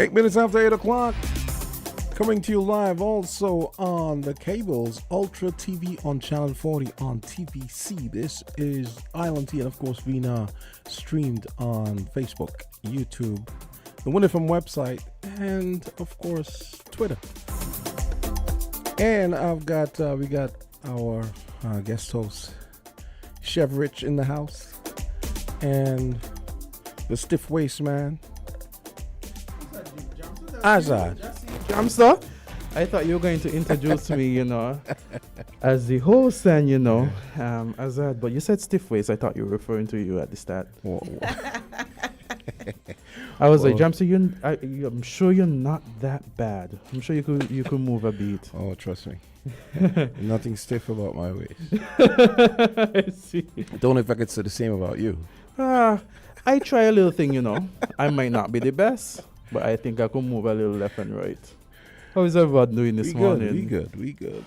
8 minutes after 8 o'clock. Coming to you live also on the cables, Ultra TV on Channel 40 on TVC. This is Island T, and of course, we now streamed on Facebook, YouTube, the Win FM website, and of course, Twitter. And we got our guest host, Chef Rich, in the house, and the stiff waist man, Azard. Jamster, I thought you were going to introduce me, as the host and, Azard, but you said stiff waist. I thought you were referring to you at the start. Whoa. I was like, Jamster, I'm sure you're not that bad. I'm sure you could move a beat. Oh, trust me. Nothing stiff about my waist. I see. Don't know if I could say the same about you. I try a little thing, I might not be the best, but I think I could move a little left and right. How is everyone doing this morning? We good.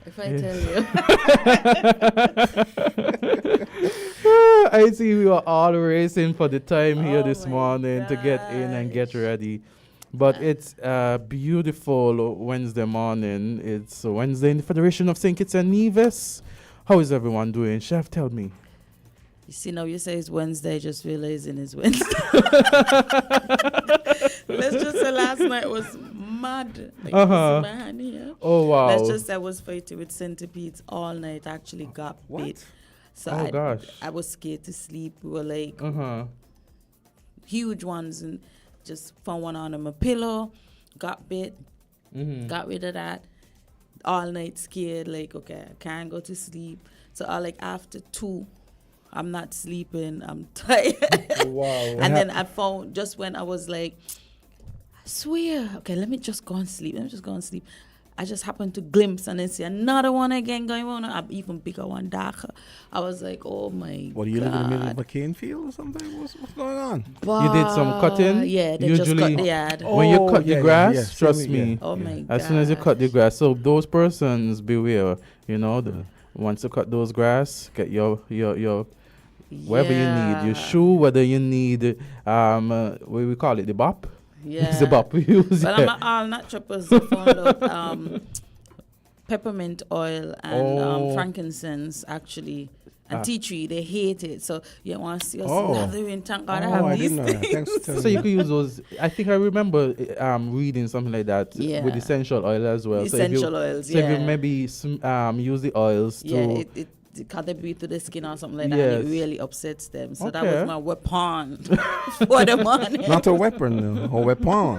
If I tell you. I see we were all racing for the time here this morning to get in and get ready. But it's a beautiful Wednesday morning. It's Wednesday in the Federation of St. Kitts and Nevis. How is everyone doing? Chef, tell me. You see, now you say it's Wednesday, just realizing it's Wednesday. Let's just say last night was mad. Like this man here. Oh, wow. Let's just say I was fighting with centipedes all night. I actually got bit. So gosh. I was scared to sleep. We were like huge ones, and just found one under my pillow, got bit, got rid of that. All night scared, like, okay, I can't go to sleep. So after 2, I'm not sleeping, I'm tired. Wow. And then I found, just when I was like, I swear, okay, let me just go and sleep. I just happened to glimpse and then see another one again going on, an even bigger one, darker. I was like, oh my What, do you live in the middle of a cane field or something? What's going on? But you did some cutting? Yeah, they Usually, just cut the yard. When you cut the grass, yes, trust me, Oh my God. as soon as you cut the grass, so those persons beware, once you cut those grass, get your whatever you need, your shoe, whether you need, what we call it, the bop? Yeah. It's the bop we use. But I'm all naturopaths found out peppermint oil and frankincense, actually. And tea tree, they hate it. So you want to see us lathering. Thank God I have these things. Thanks for telling So you me. could use those. I think I remember reading something like that with essential oil as well. Essential oils, So if you maybe use the oils to... Yeah, it can't they breathe through the skin or something like that, and it really upsets them. So that was my weapon for the morning. Not a weapon, though. A weapon.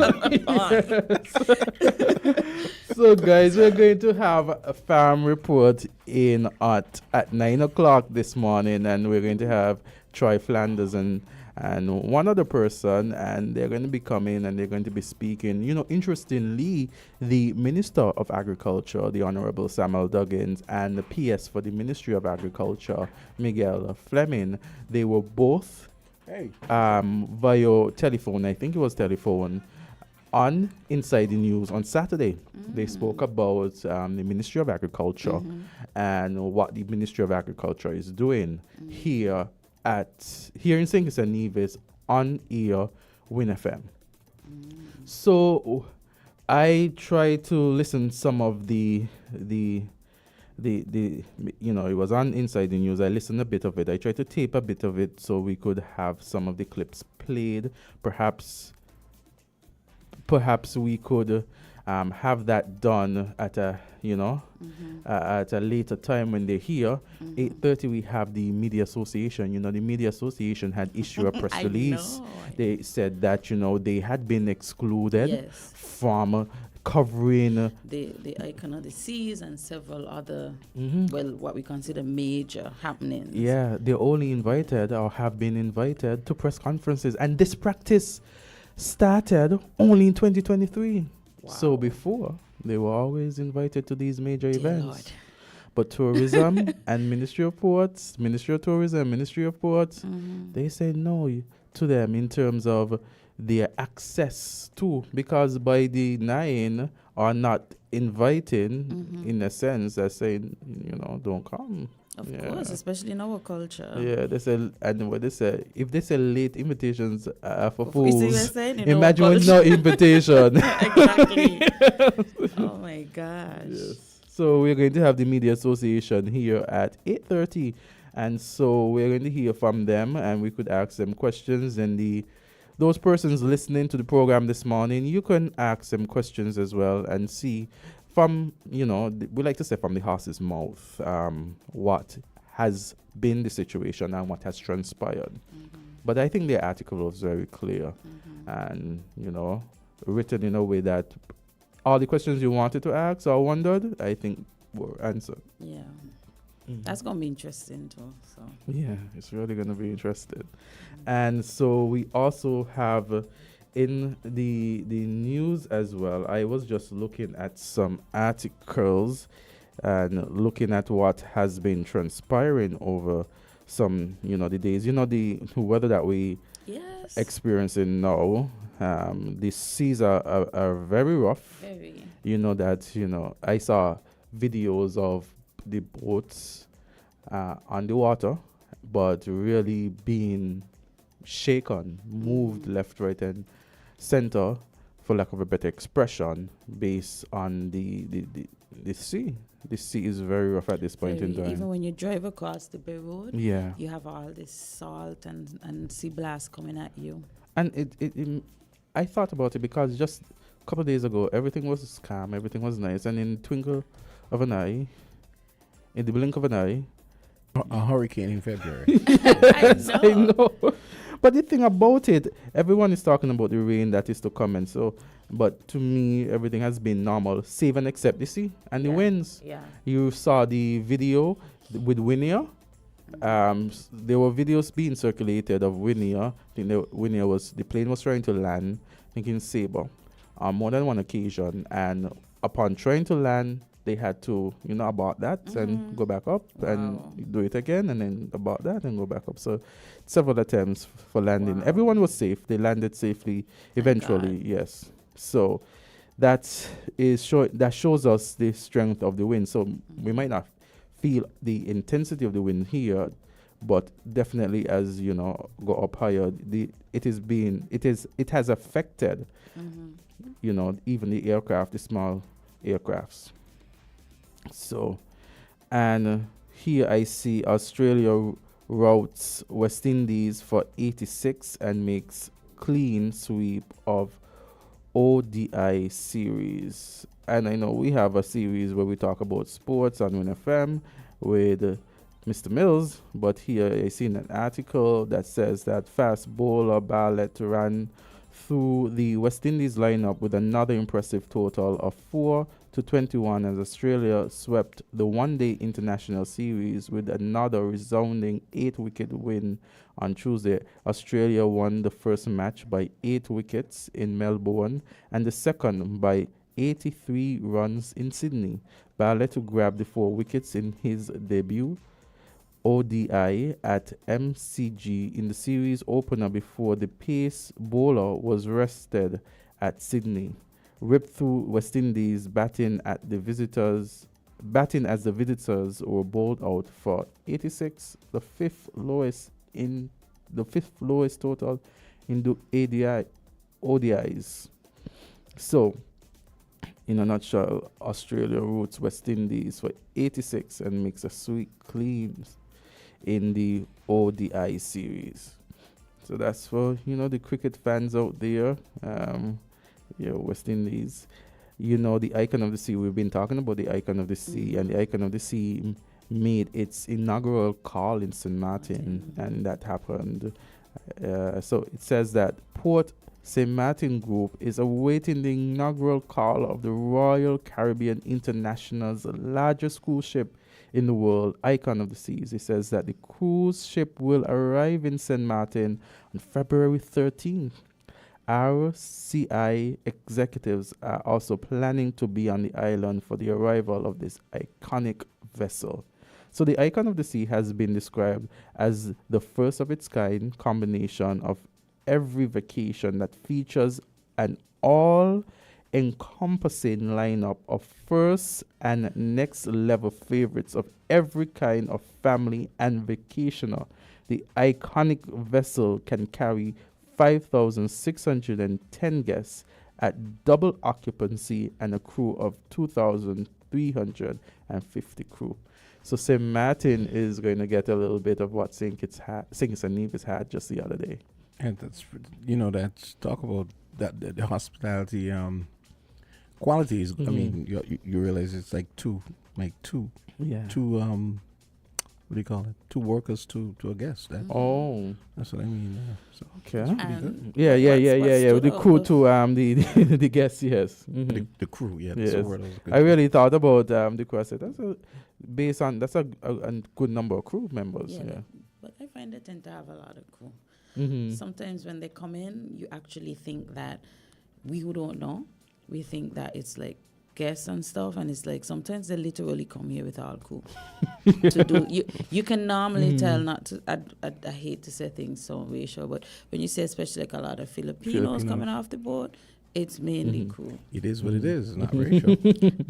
So guys, we're going to have a farm report in at 9 o'clock this morning, and we're going to have Troy Flanders and one other person, and they're going to be coming and they're going to be speaking. Interestingly, the Minister of Agriculture, the Honorable Samuel Duggins, and the PS for the Ministry of Agriculture, Miguel Fleming, they were both via telephone, I think it was telephone, on Inside the News on Saturday. They spoke about the Ministry of Agriculture and what the Ministry of Agriculture is doing here in St. Kitts and Nevis on air Win FM. So I tried to listen some of the it was on Inside the News. I listened a bit of it. I tried to tape a bit of it so we could have some of the clips played. Perhaps we could have that done at a later time when they're here. 8:30 we have the Media Association. The Media Association had issued a press release. They said that they had been excluded from covering the Icon of the Seas and several other what we consider major happenings. Yeah, they're only invited or have been invited to press conferences, and this practice started only in 2023. Wow. So before, they were always invited to these major events. Lord. But tourism and Ministry of Tourism, Ministry of Ports, they say no to them in terms of their access to, because by the 9 are not inviting in a sense, they're saying, don't come. Of Yeah. course, especially in our culture. Yeah, they say, and what they say, if they say late invitations for You see what I'm fools, saying? In our imagine with no culture. invitation. Exactly. Oh my gosh. Yes. So we're going to have the Media Association here at 8:30, and so we're going to hear from them, and we could ask them questions. And those persons listening to the program this morning, you can ask them questions as well, and see from we like to say from the horse's mouth, what has been the situation and what has transpired. But I think the article was very clear, and written in a way that all the questions you wanted to ask or wondered, I think, were answered. Yeah. That's going to be interesting too. So Yeah, it's really going to be interesting. And so we also have in the news as well. I was just looking at some articles and looking at what has been transpiring over some, the days, the weather that we yes. experiencing now. The seas are very rough. Very. I saw videos of the boats on the water, but really being shaken, moved left, right, and center, for lack of a better expression, based on the sea. The sea is very rough at this point in time. Even when you drive across the Bay Road, Yeah. you have all this salt and sea blast coming at you. And it I thought about it because just a couple of days ago, everything was calm, everything was nice, and in the twinkle of an eye, in the blink of an eye, A hurricane in February. I know. But the thing about it, everyone is talking about the rain that is to come, and so, but to me, everything has been normal, save and except the sea and the winds. Yeah. You saw the video with Winnia. There were videos being circulated of Winnia. I think the plane was trying to land, I think in Sabre, on more than one occasion, and upon trying to land, they had to, abort that and go back up and do it again, and then abort that and go back up. So several attempts for landing. Everyone was safe. They landed safely eventually, yes. So that shows us the strength of the wind. So we might not feel the intensity of the wind here, but definitely as go up higher, it has affected even the aircraft, the small aircrafts. So, and here I see Australia routs West Indies for 86 and makes clean sweep of ODI series. And I know we have a series where we talk about sports on Win FM with Mr. Mills, but here I seen an article that says that fast bowler Bartlett ran through the West Indies lineup with another impressive total of 4-21 as Australia swept the one-day international series with another resounding 8-wicket win on Tuesday. Australia won the first match by 8 wickets in Melbourne and the second by 83 runs in Sydney. Bartlett grabbed the 4 wickets in his debut ODI at MCG in the series opener before the pace bowler was rested at Sydney. Ripped through West Indies batting as the visitors were bowled out for 86, the fifth lowest total in the ODIs. So, in a nutshell, Australia roots West Indies for 86 and makes a sweep clean in the ODI series. So that's for the cricket fans out there. West Indies. The Icon of the Sea. We've been talking about the Icon of the Sea, and the Icon of the Sea made its inaugural call in St. Martin, and that happened. So it says that Port St. Martin Group is awaiting the inaugural call of the Royal Caribbean International's largest cruise ship in the world, Icon of the Seas. It says that the cruise ship will arrive in St. Martin on February 13th. RCI executives are also planning to be on the island for the arrival of this iconic vessel. So the Icon of the Sea has been described as the first of its kind combination of every vacation that features an all encompassing lineup of first and next level favorites of every kind of family and vacationer. The iconic vessel can carry 5,610 guests at double occupancy and a crew of 2,350 crew. So St. Martin is going to get a little bit of what St. Kitts and Nevis had just the other day. And that's, that's talk about the hospitality qualities. I mean, you realize it's like two, what do you call it? Two workers to a guest. That's what I mean. So Okay. that's pretty good. Yeah. With the crew to the guests, yes. The crew, that's Yes. the word I was good I really thought about the crew. I said that's a good number of crew members. Yeah. But I find they tend to have a lot of crew. Mm-hmm. Sometimes when they come in, you actually think that we who don't know, we think that it's like guests and stuff, and it's like sometimes they literally come here with all crew to do. You can normally tell not to. I hate to say things so racial, but when you say especially like a lot of Filipinos coming off the boat, it's mainly crew. It is what it is. It's not racial.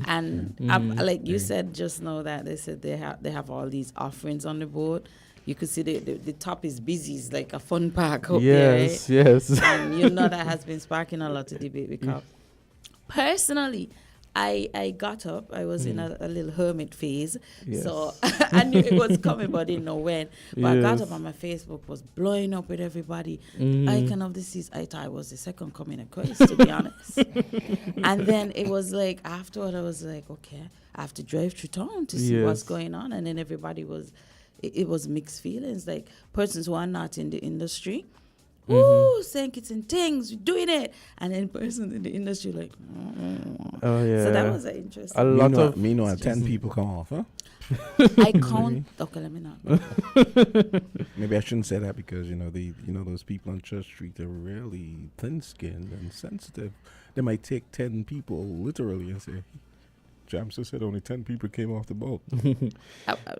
And like you said just now that they said they have all these offerings on the boat. You could see the top is busy. It's like a fun park up there. Yes. And that has been sparking a lot of debate because personally, I got up. I was in a little hermit phase. Yes. So I knew it was coming, but I didn't know when. But I got up and my Facebook was blowing up with everybody. Icon of the Seas. I thought I was the second coming of Christ, to be honest. And then it was like, afterward, I was like, okay, I have to drive through town to see what's going on. And then everybody was... It was mixed feelings, like persons who are not in the industry, saying it's in things, we're doing it, and then persons in the industry like, Oh yeah. So that was interesting. A lot of 10 people come off, huh? I count. Okay, let me not. Maybe I shouldn't say that because those people on Church Street are really thin-skinned and sensitive. They might take 10 people literally and say, Jamsa said only 10 people came off the boat.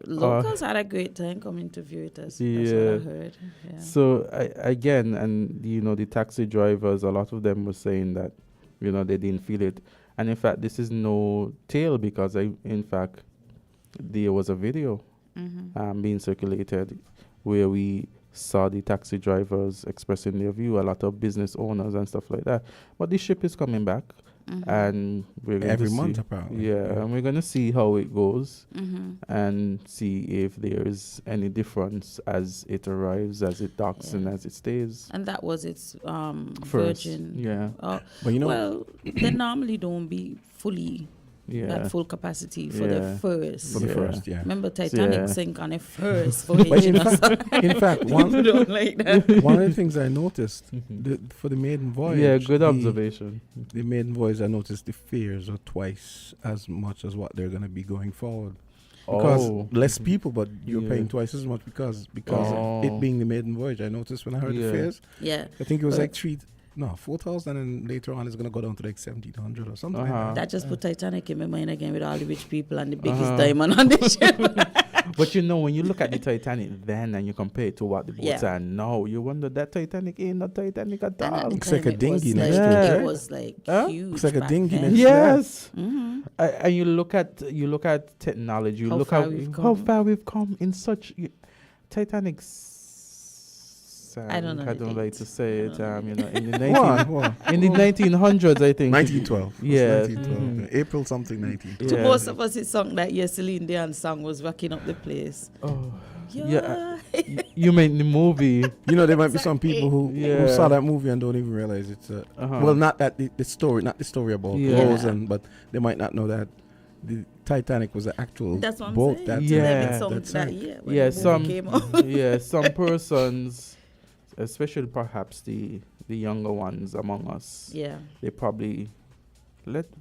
Locals had a great time coming to view it. That's what I heard. Yeah. So the taxi drivers, a lot of them were saying that, they didn't feel it. And in fact, this is no tale because there was a video being circulated where we saw the taxi drivers expressing their view, a lot of business owners and stuff like that. But the ship is coming back. And we're going every to month see, apparently. and we're going to see how it goes and see if there's any difference as it arrives, as it docks, and as it stays. And that was its First, virgin. but they normally don't be fully at full capacity for the first. For the first, Remember Titanic sank on a first voyage. In fact, one like that. One of the things I noticed for the maiden voyage. Yeah, good observation. The maiden voyage, I noticed the fares are twice as much as what they're going to be going forward. Because less people, but you're paying twice as much because of it being the maiden voyage. I noticed when I heard the fares. Yeah. I think it was like 4,000, and later on it's going to go down to like 1,700 or something. That just put Titanic in my mind again with all the rich people and the biggest diamond on the ship. But when you look at the Titanic then and you compare it to what the boats are now, you wonder that Titanic ain't not Titanic at all. It's like a dinghy next to it. It was like huge. It's like a dinghy then. next Yes. And you look at technology. You look at how far we've come in such Titanic's. I don't know. I don't like to say it. In the in the 1900s, I think. 1912. Yeah. April something 1912. To most of us, it's song that Celine Dion song was rocking up the place. Oh. Yeah. You mean the movie? There might be some people who saw that movie and don't even realize it's not that the story about Rose, but they might not know that the Titanic was an actual boat. That some persons, especially perhaps the younger ones among us, they probably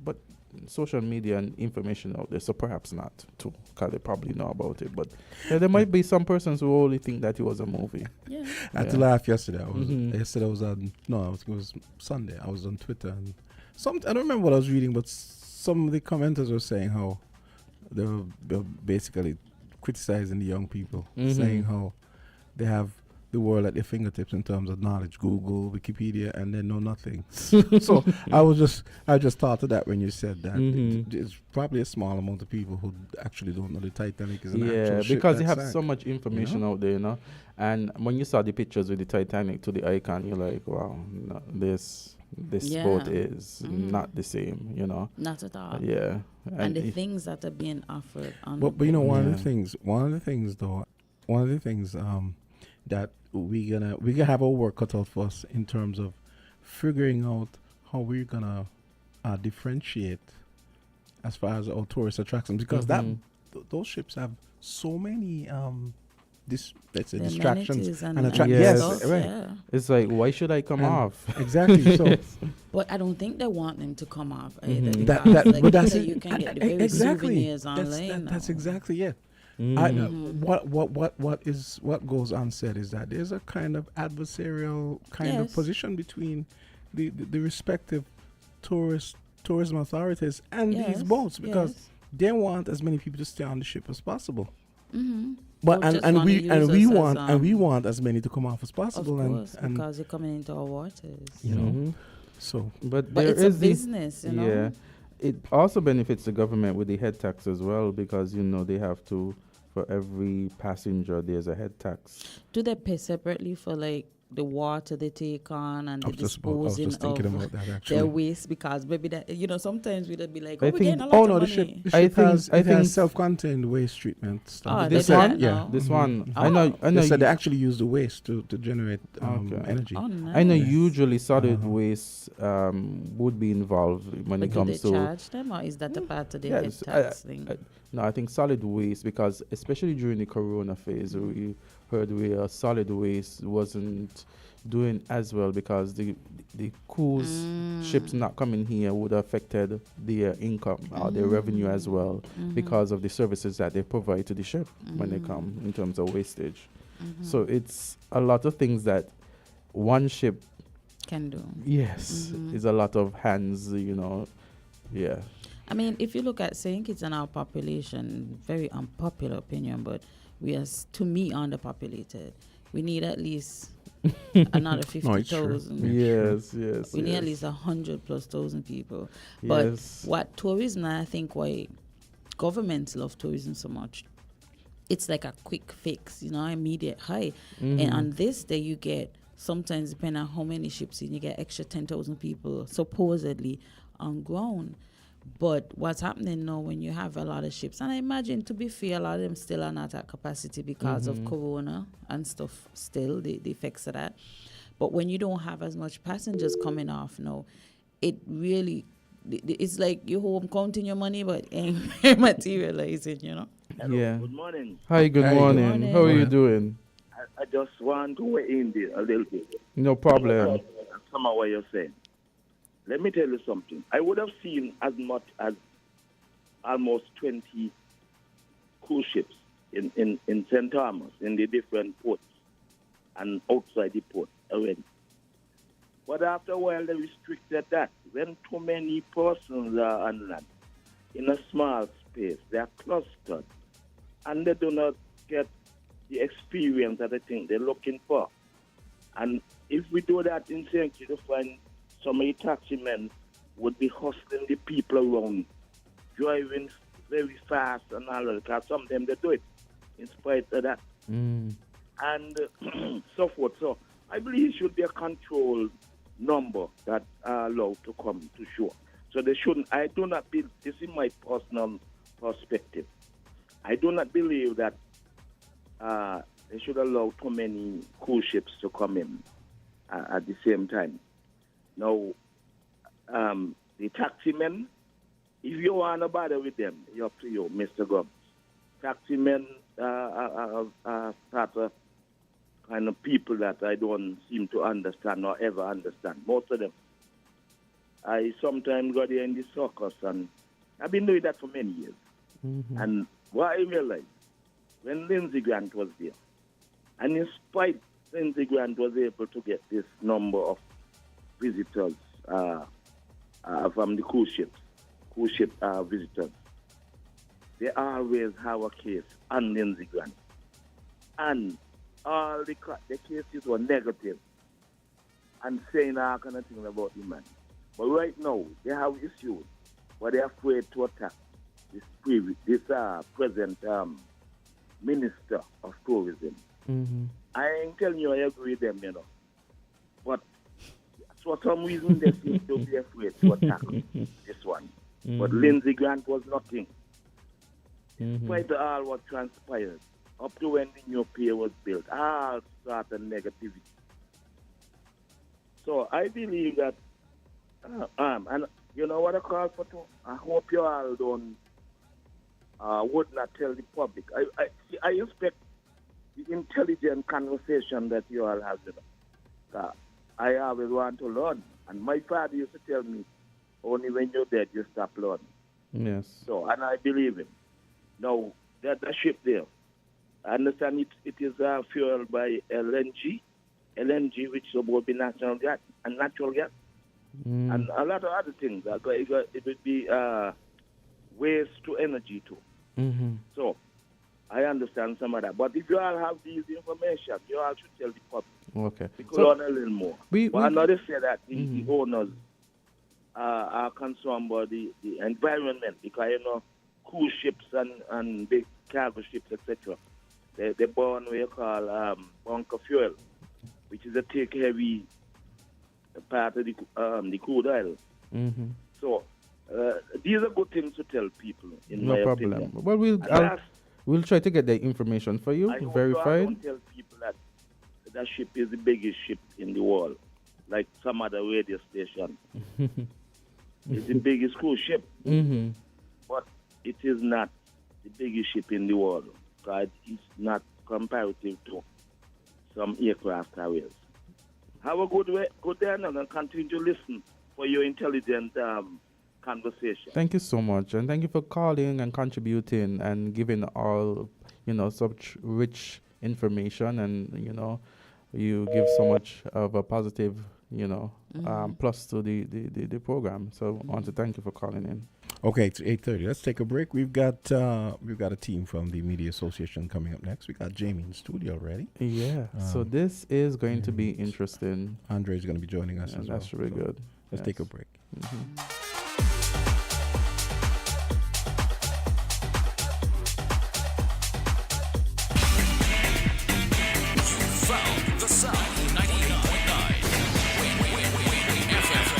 but social media and information out there, so perhaps not too, because they probably know about it. But there might be some persons who only think that it was a movie. Yeah. I had to laugh yesterday. Yesterday I was on, it was Sunday. I was on Twitter and I don't remember what I was reading, but some of the commenters were saying how they were basically criticizing the young people, saying how they have the world at their fingertips in terms of knowledge, Google, Wikipedia, and they know nothing. So I just thought of that when you said that. It's probably a small amount of people who actually don't know the Titanic is an actual ship because they that have sank. so much information out there, And when you saw the pictures with the Titanic to the icon, you're like, wow, no, this boat is not the same, Not at all. Yeah. And the things that are being offered on but you know, one of the things that we gonna have our work cut out for us in terms of figuring out how we're gonna differentiate as far as our tourist attractions, because those ships have so many distractions and attractions. Yes, right. Yeah. It's like, why should I come off? Exactly. So, but I don't think they want them to come off either. Because you can get the very souvenirs online. That's exactly it. What goes unsaid is that there's a kind of adversarial kind of position between the respective tourism authorities and these boats, because they want as many people to stay on the ship as possible. But we want as many to come off as possible. Of course, and because they're coming into our waters. So, but it's a business, Yeah, it also benefits the government with the head tax as well, because they have to, for every passenger there's a head tax. Do they pay separately for the water they take on and the disposing of their waste? Because maybe that sometimes we'd be like, we're getting a lot of money. The ship has self-contained waste treatment stuff. This one. I know. They said they actually use the waste to generate energy. Oh, nice. I know usually solid waste would be involved when it comes to. Do they charge them, or is that a part of the head tax thing? No, I think solid waste, because especially during the Corona phase, we heard where solid waste wasn't doing as well, because the cruise ships not coming here would have affected their income or their revenue as well, because of the services that they provide to the ship when they come in terms of wastage. So it's a lot of things that one ship can do. Yes, is a lot of hands, Yeah. I mean, if you look at St. Kitts and our population, very unpopular opinion, but we are, to me, underpopulated. We need at least another 50,000. Yes. We need at least 100,000+ people. But what tourism, I think why governments love tourism so much, it's like a quick fix, immediate high. And on this day, you get, sometimes depending on how many ships you get extra 10,000 people supposedly on ground. But what's happening now when you have a lot of ships, and I imagine, to be fair, a lot of them still are not at capacity because of Corona and stuff, still, the effects of that. But when you don't have as much passengers coming off now, it really, it's like you're home counting your money, but ain't materializing, Hello, Yeah. Good morning. Hi, good morning. How are you doing? I just want to weigh in there a little bit. No problem. Some of what you're saying. Let me tell you something. I would have seen as much as almost 20 cruise ships in St. Thomas, in the different ports and outside the port already. But after a while, they restricted that. When too many persons are on land in a small space, they are clustered, and they do not get the experience that I think they're looking for. And if we do that in St. Kitts, you find some of the taxi men would be hustling the people around, driving very fast and all that, because some of them, they do it in spite of that. And so forth. So I believe it should be a controlled number that are allowed to come to shore. So they shouldn't, I do not believe, this is my personal perspective, I do not believe that they should allow too many cruise ships to come in at the same time. Now, the taxi men, if you want to bother with them, it's up to you, Mr. Gumbs. Taxi men are part of kind of people that I don't seem to understand or ever understand. Most of them. I sometimes go there in the circus, and I've been doing that for many years. And what I realized, when Lindsey Grant was there, and in spite Lindsey Grant was able to get this number of visitors from the cruise ship visitors, they always have a case on Lindsey Grant. And all the cases were negative and saying all kind of things about the man. But right now, they have issues, but they're afraid to attack this present Minister of Tourism. Mm-hmm. I ain't telling you I agree with them, but for some reason they seem to be afraid to attack this one. Mm-hmm. But Lindsey Grant was nothing. Despite all what transpired, up to when the new pier was built, all sort of negativity. So I believe that, and you know what I call for too? I hope you all don't, would not tell the public. I expect the intelligent conversation that you all have. I always want to learn. And my father used to tell me, only when you're dead, you stop learning. Yes. So, and I believe him. Now, that the ship there, I understand it is fueled by LNG, which will be natural gas, and and a lot of other things. It would be waste to energy too. Mm-hmm. So, I understand some of that. But if you all have these information, you all should tell the public. Okay. We could learn a little more. But I know they say that the owners are concerned about the environment because, cruise ships and big cargo ships, etc. They burn what you call bunker fuel, which is a take-heavy part of the crude oil. Mm-hmm. So these are good things to tell people, in my opinion. Well, we'll try to get the information for you, I hope verified. you don't tell people that that ship is the biggest ship in the world, like some other radio station. It's the biggest cruise ship, but it is not the biggest ship in the world because it's not comparative to some aircraft carriers. Have a good day, and continue to listen for your intelligent conversation. Thank you so much, and thank you for calling and contributing and giving all such rich information, and you give so much of a positive plus to the program. So I want to thank you for calling in. Okay, it's 8:30. Let's take a break. We've got a team from the Media Association coming up next. We got Jamie in the studio already. Yeah. So this is going to be interesting. Andre is going to be joining us as well. That's really good. Let's take a break. Found the sound 98.9 FM.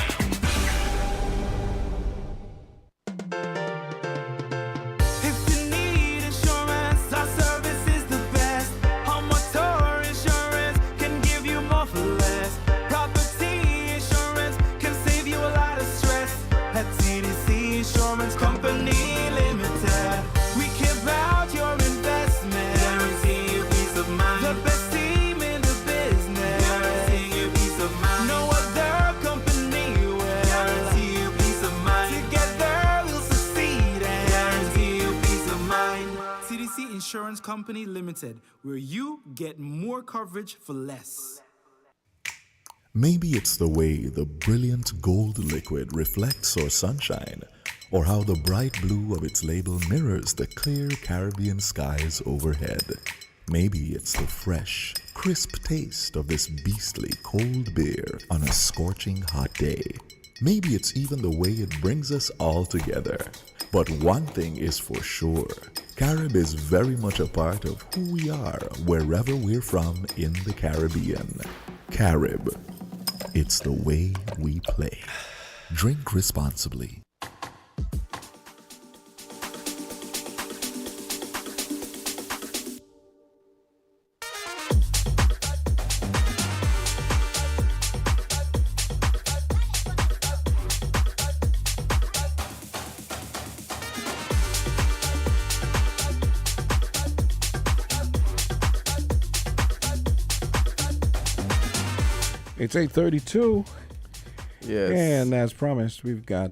If you need insurance, our service is the best. Home motor insurance can give you more for less. Property insurance can save you a lot of stress. At TDC Insurance Company Limited, we care about your investment. Guarantee you peace of mind. The best team in the business. Guarantee you peace of mind. No other company will. Guarantee you peace of mind. Together we'll succeed and guarantee you peace of mind. TDC Insurance Company Limited, where you get more coverage for less. Maybe it's the way the brilliant gold liquid reflects our sunshine, or how the bright blue of its label mirrors the clear Caribbean skies overhead. Maybe it's the fresh, crisp taste of this beastly cold beer on a scorching hot day. Maybe it's even the way it brings us all together. But one thing is for sure, Carib is very much a part of who we are wherever we're from in the Caribbean. Carib. It's the way we play. Drink responsibly. It's 8:32. Yes. And as promised, we've got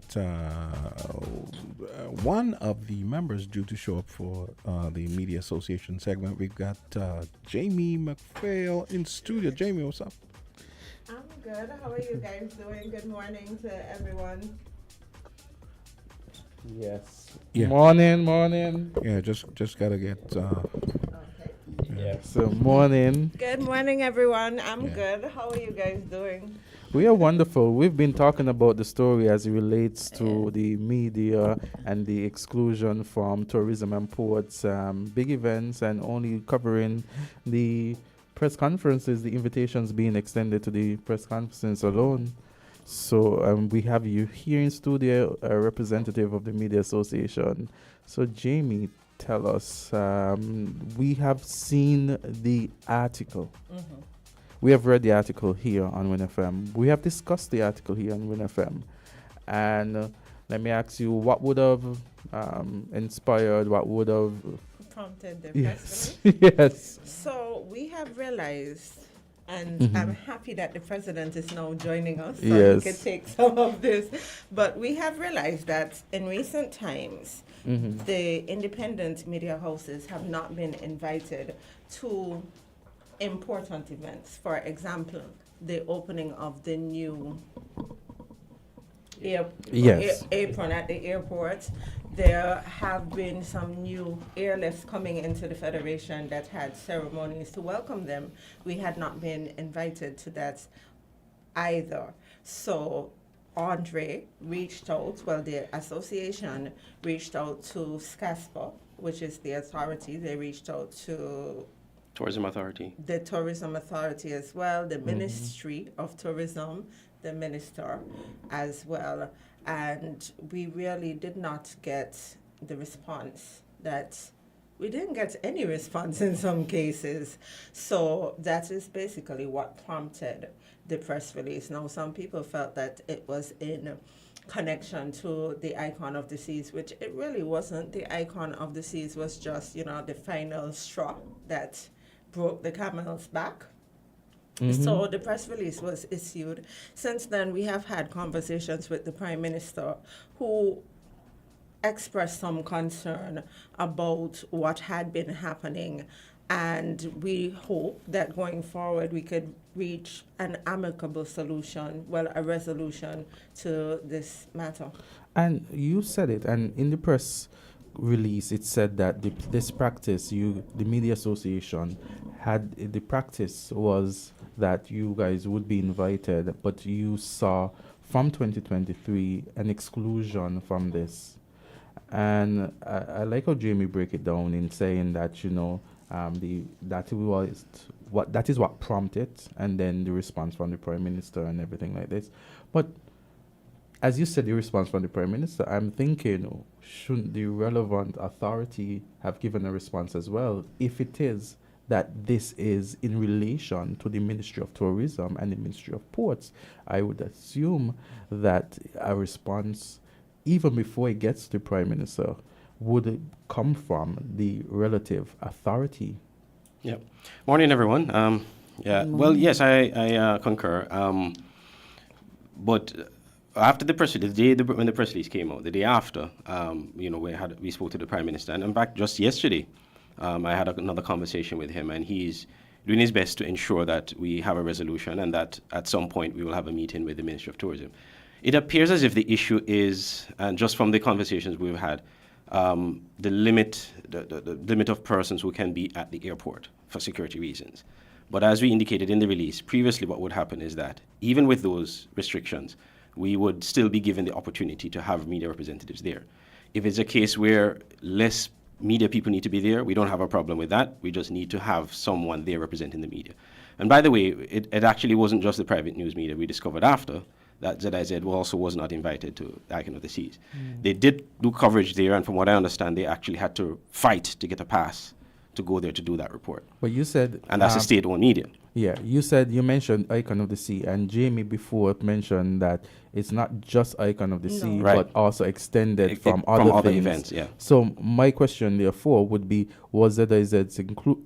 one of the members due to show up for the Media Association segment. We've got Jamie McPhail in studio. Jamie, what's up? I'm good. How are you guys doing? Good morning to everyone. Yes. Yeah. Morning. Yeah, just gotta get Okay. Yeah. So morning. Good morning, everyone. I'm good. How are you guys doing? We are wonderful. We've been talking about the story as it relates to the media and the exclusion from tourism and ports, big events, and only covering the press conferences, the invitations being extended to the press conferences alone. So we have you here in studio, a representative of the Media Association. So Jamie, tell us, we have seen the article. Mm-hmm. We have read the article here on WINNFM. We have discussed the article here on WINNFM. And let me ask you, what would have inspired, what would have... Prompted the Yes. press Yes. So we have realized, and Mhm. I'm happy that the president is now joining us so Yes. he can take some of this. But we have realized that in recent times, Mhm. the independent media houses have not been invited to important events. For example, the opening of the new Yes. apron at the airport. There have been some new airlifts coming into the Federation that had ceremonies to welcome them. We had not been invited to that either. So Andre reached out, well, the association reached out to SCASPA, which is the authority. They reached out to Tourism Authority. the Tourism Authority as well, the Ministry of Tourism, the minister as well. And we really did not get the response that we didn't get any response in some cases. So that is basically what prompted the press release. Now, some people felt that it was in connection to the Icon of the Seas, which it really wasn't. The Icon of the Seas was just, the final straw that broke the camel's back. So the press release was issued. Since then, we have had conversations with the Prime Minister, who expressed some concern about what had been happening. And we hope that going forward, we could reach an amicable solution, a resolution to this matter. And you said it, and in the press release, it said that this practice, the Media Association, the practice was that you guys would be invited, but you saw from 2023 an exclusion from this. And I like how Jamie break it down in saying that, that is what prompted, and then the response from the Prime Minister and everything like this. But as you said, the response from the Prime Minister, I'm thinking, shouldn't the relevant authority have given a response as well, if it is that this is in relation to the Ministry of Tourism and the Ministry of Ports? I would assume that a response, even before it gets to the Prime Minister, would come from the relative authority. Yeah. Morning, everyone. Well, yes, I concur. But after the press release, when the press release came out, the day after, we spoke to the Prime Minister, and in fact, just yesterday, I had another conversation with him, and he's doing his best to ensure that we have a resolution and that at some point we will have a meeting with the Ministry of Tourism. It appears as if the issue is, and just from the conversations we've had, the limit of persons who can be at the airport for security reasons. But as we indicated in the release, previously what would happen is that even with those restrictions, we would still be given the opportunity to have media representatives there. If it's a case where less media people need to be there, we don't have a problem with that. We just need to have someone there representing the media. And by the way, it actually wasn't just the private news media. We discovered after that ZIZ also was not invited to Icon of the Seas. They did do coverage there, and from what I understand, they actually had to fight to get a pass to go there to do that report. But you said... And that's a state-owned media. Yeah, you mentioned Icon of the Sea, and Jamie before mentioned that it's not just Icon of the Sea, Right. but also extended from other things. Events, yeah. So my question, therefore, would be, was ZIZ's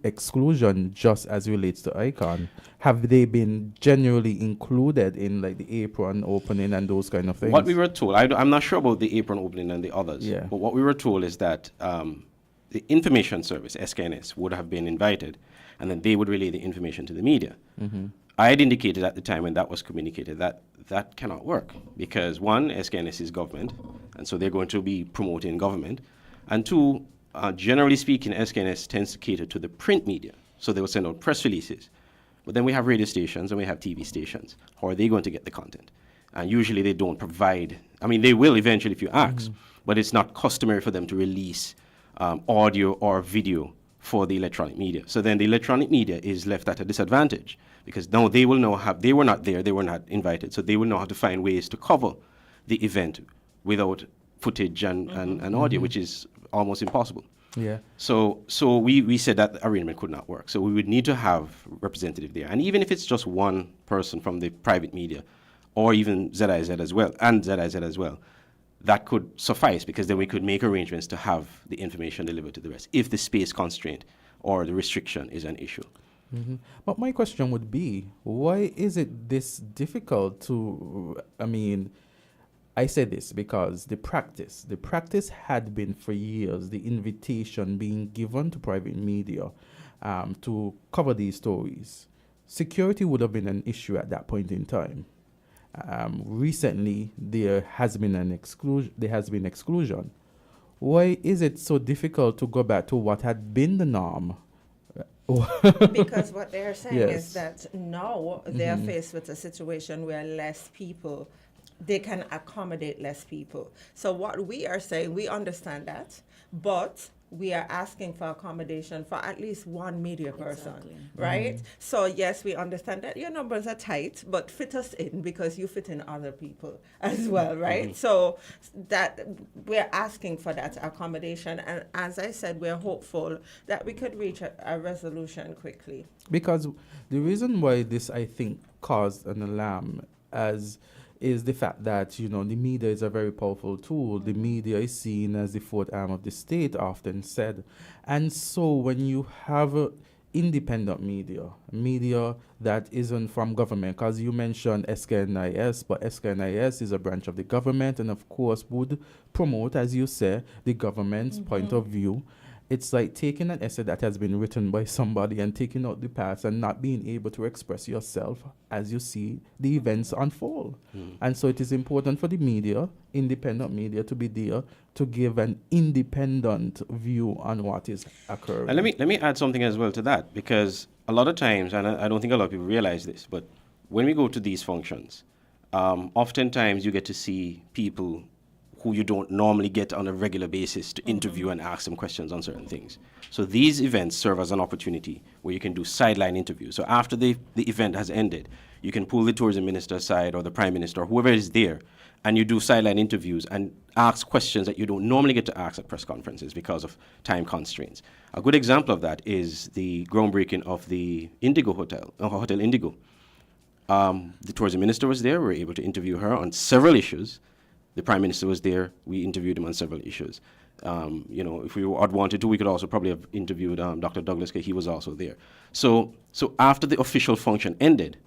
exclusion just as relates to Icon? Have they been generally included in like the apron opening and those kind of things? What we were told, I'm not sure about the apron opening and the others, Yeah. but what we were told is that the information service, SKNS, would have been invited, and then they would relay the information to the media. I had indicated at the time when that was communicated that that cannot work because one, SKNS is government, and so they're going to be promoting government, and two, generally speaking, SKNS tends to cater to the print media. So they will send out press releases. But then we have radio stations and we have TV stations. How are they going to get the content? And usually they don't provide, I mean, they will eventually if you ask, but it's not customary for them to release audio or video for the electronic media. So then the electronic media is left at a disadvantage because now they will now have, they were not there, they were not invited, so they will now have to find ways to cover the event without footage and audio, which is almost impossible. Yeah. So we said that the arrangement could not work. So we would need to have representative there. And even if it's just one person from the private media or even ZIZ as well, that could suffice because then we could make arrangements to have the information delivered to the rest if the space constraint or the restriction is an issue. But my question would be, why is it this difficult to, I mean, I say this because the practice had been for years, the invitation being given to private media to cover these stories. Security would have been an issue at that point in time. Recently, there has been exclusion. Why is it so difficult to go back to what had been the norm? Because what they're saying Yes. is that now they're faced with a situation where less people, they can accommodate less people. So what we are saying, we understand that, but we are asking for accommodation for at least one media person, Exactly. right? So yes, we understand that your numbers are tight, but fit us in because you fit in other people as well, right? So that we're asking for that accommodation. And as I said, we're hopeful that we could reach a resolution quickly. Because the reason why this, I think, caused an alarm is the fact that, the media is a very powerful tool. The media is seen as the fourth arm of the state, often said. And so when you have independent media that isn't from government, because you mentioned SKNIS, but SKNIS is a branch of the government and, of course, would promote, as you say, the government's point of view. It's like taking an essay that has been written by somebody and taking out the parts and not being able to express yourself as you see the events unfold. And so it is important for the media, independent media, to be there to give an independent view on what is occurring. And let me add something as well to that, because a lot of times, and I don't think a lot of people realize this, but when we go to these functions, oftentimes you get to see people who you don't normally get on a regular basis to interview and ask them questions on certain things. So these events serve as an opportunity where you can do sideline interviews. So after the event has ended, you can pull the tourism minister aside or the prime minister or whoever is there, and you do sideline interviews and ask questions that you don't normally get to ask at press conferences because of time constraints. A good example of that is the groundbreaking of the Indigo Hotel, Hotel Indigo. The tourism minister was there. We were able to interview her on several issues. The Prime Minister was there. We interviewed him on several issues. If we had wanted to, we could also probably have interviewed Dr. Douglas, because he was also there. So after the official function ended,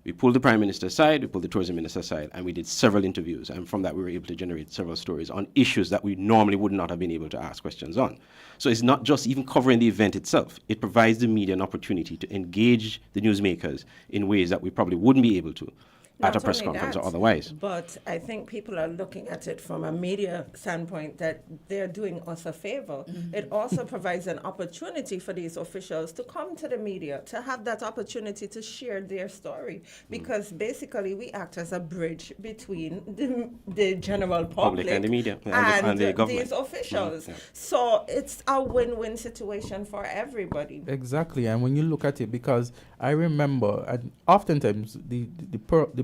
we pulled the Prime Minister aside, we pulled the Tourism Minister aside, and we did several interviews. And from that, we were able to generate several stories on issues that we normally would not have been able to ask questions on. So it's not just even covering the event itself. It provides the media an opportunity to engage the newsmakers in ways that we probably wouldn't be able to at a Not press only conference that, or otherwise. But I think people are looking at it from a media standpoint that they're doing us a favor. It also provides an opportunity for these officials to come to the media, to have that opportunity to share their story. Because basically we act as a bridge between the general public And the media and the government. these officials. Yeah. So it's a win-win situation for everybody. Exactly, and when you look at it, because I remember, and oftentimes the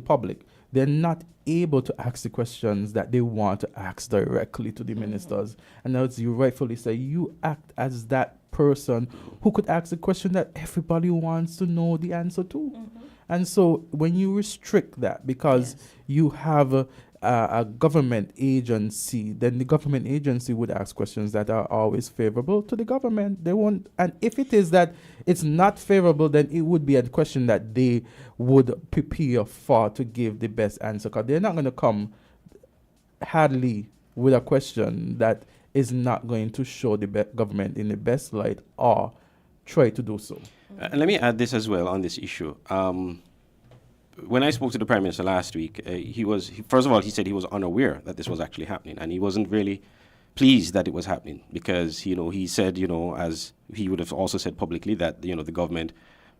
public, they're not able to ask the questions that they want to ask directly to the ministers. And as you rightfully say, you act as that person who could ask the question that everybody wants to know the answer to. And so when you restrict that, because you have a government agency, then the government agency would ask questions that are always favorable to the government. They won't, and if it is that it's not favorable, then it would be a question that they would prepare for to give the best answer, because they're not going to come hardly with a question that is not going to show the government in the best light or try to do so. And let me add this as well on this issue. When I spoke to the Prime Minister last week, first of all, he said he was unaware that this was actually happening, and he wasn't really pleased that it was happening because, he said, as he would have also said publicly that, the government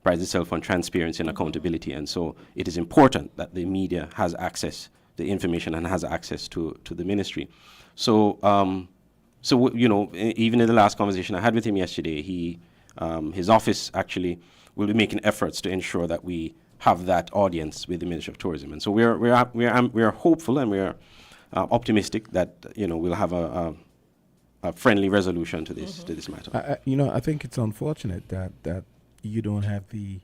prides itself on transparency and accountability. And so it is important that the media has access to information and has access to the ministry. So, even in the last conversation I had with him yesterday, his office actually will be making efforts to ensure that we have that audience with the Ministry of Tourism. And so we are hopeful and we are optimistic that, we'll have a friendly resolution to this matter. I think it's unfortunate that you don't have the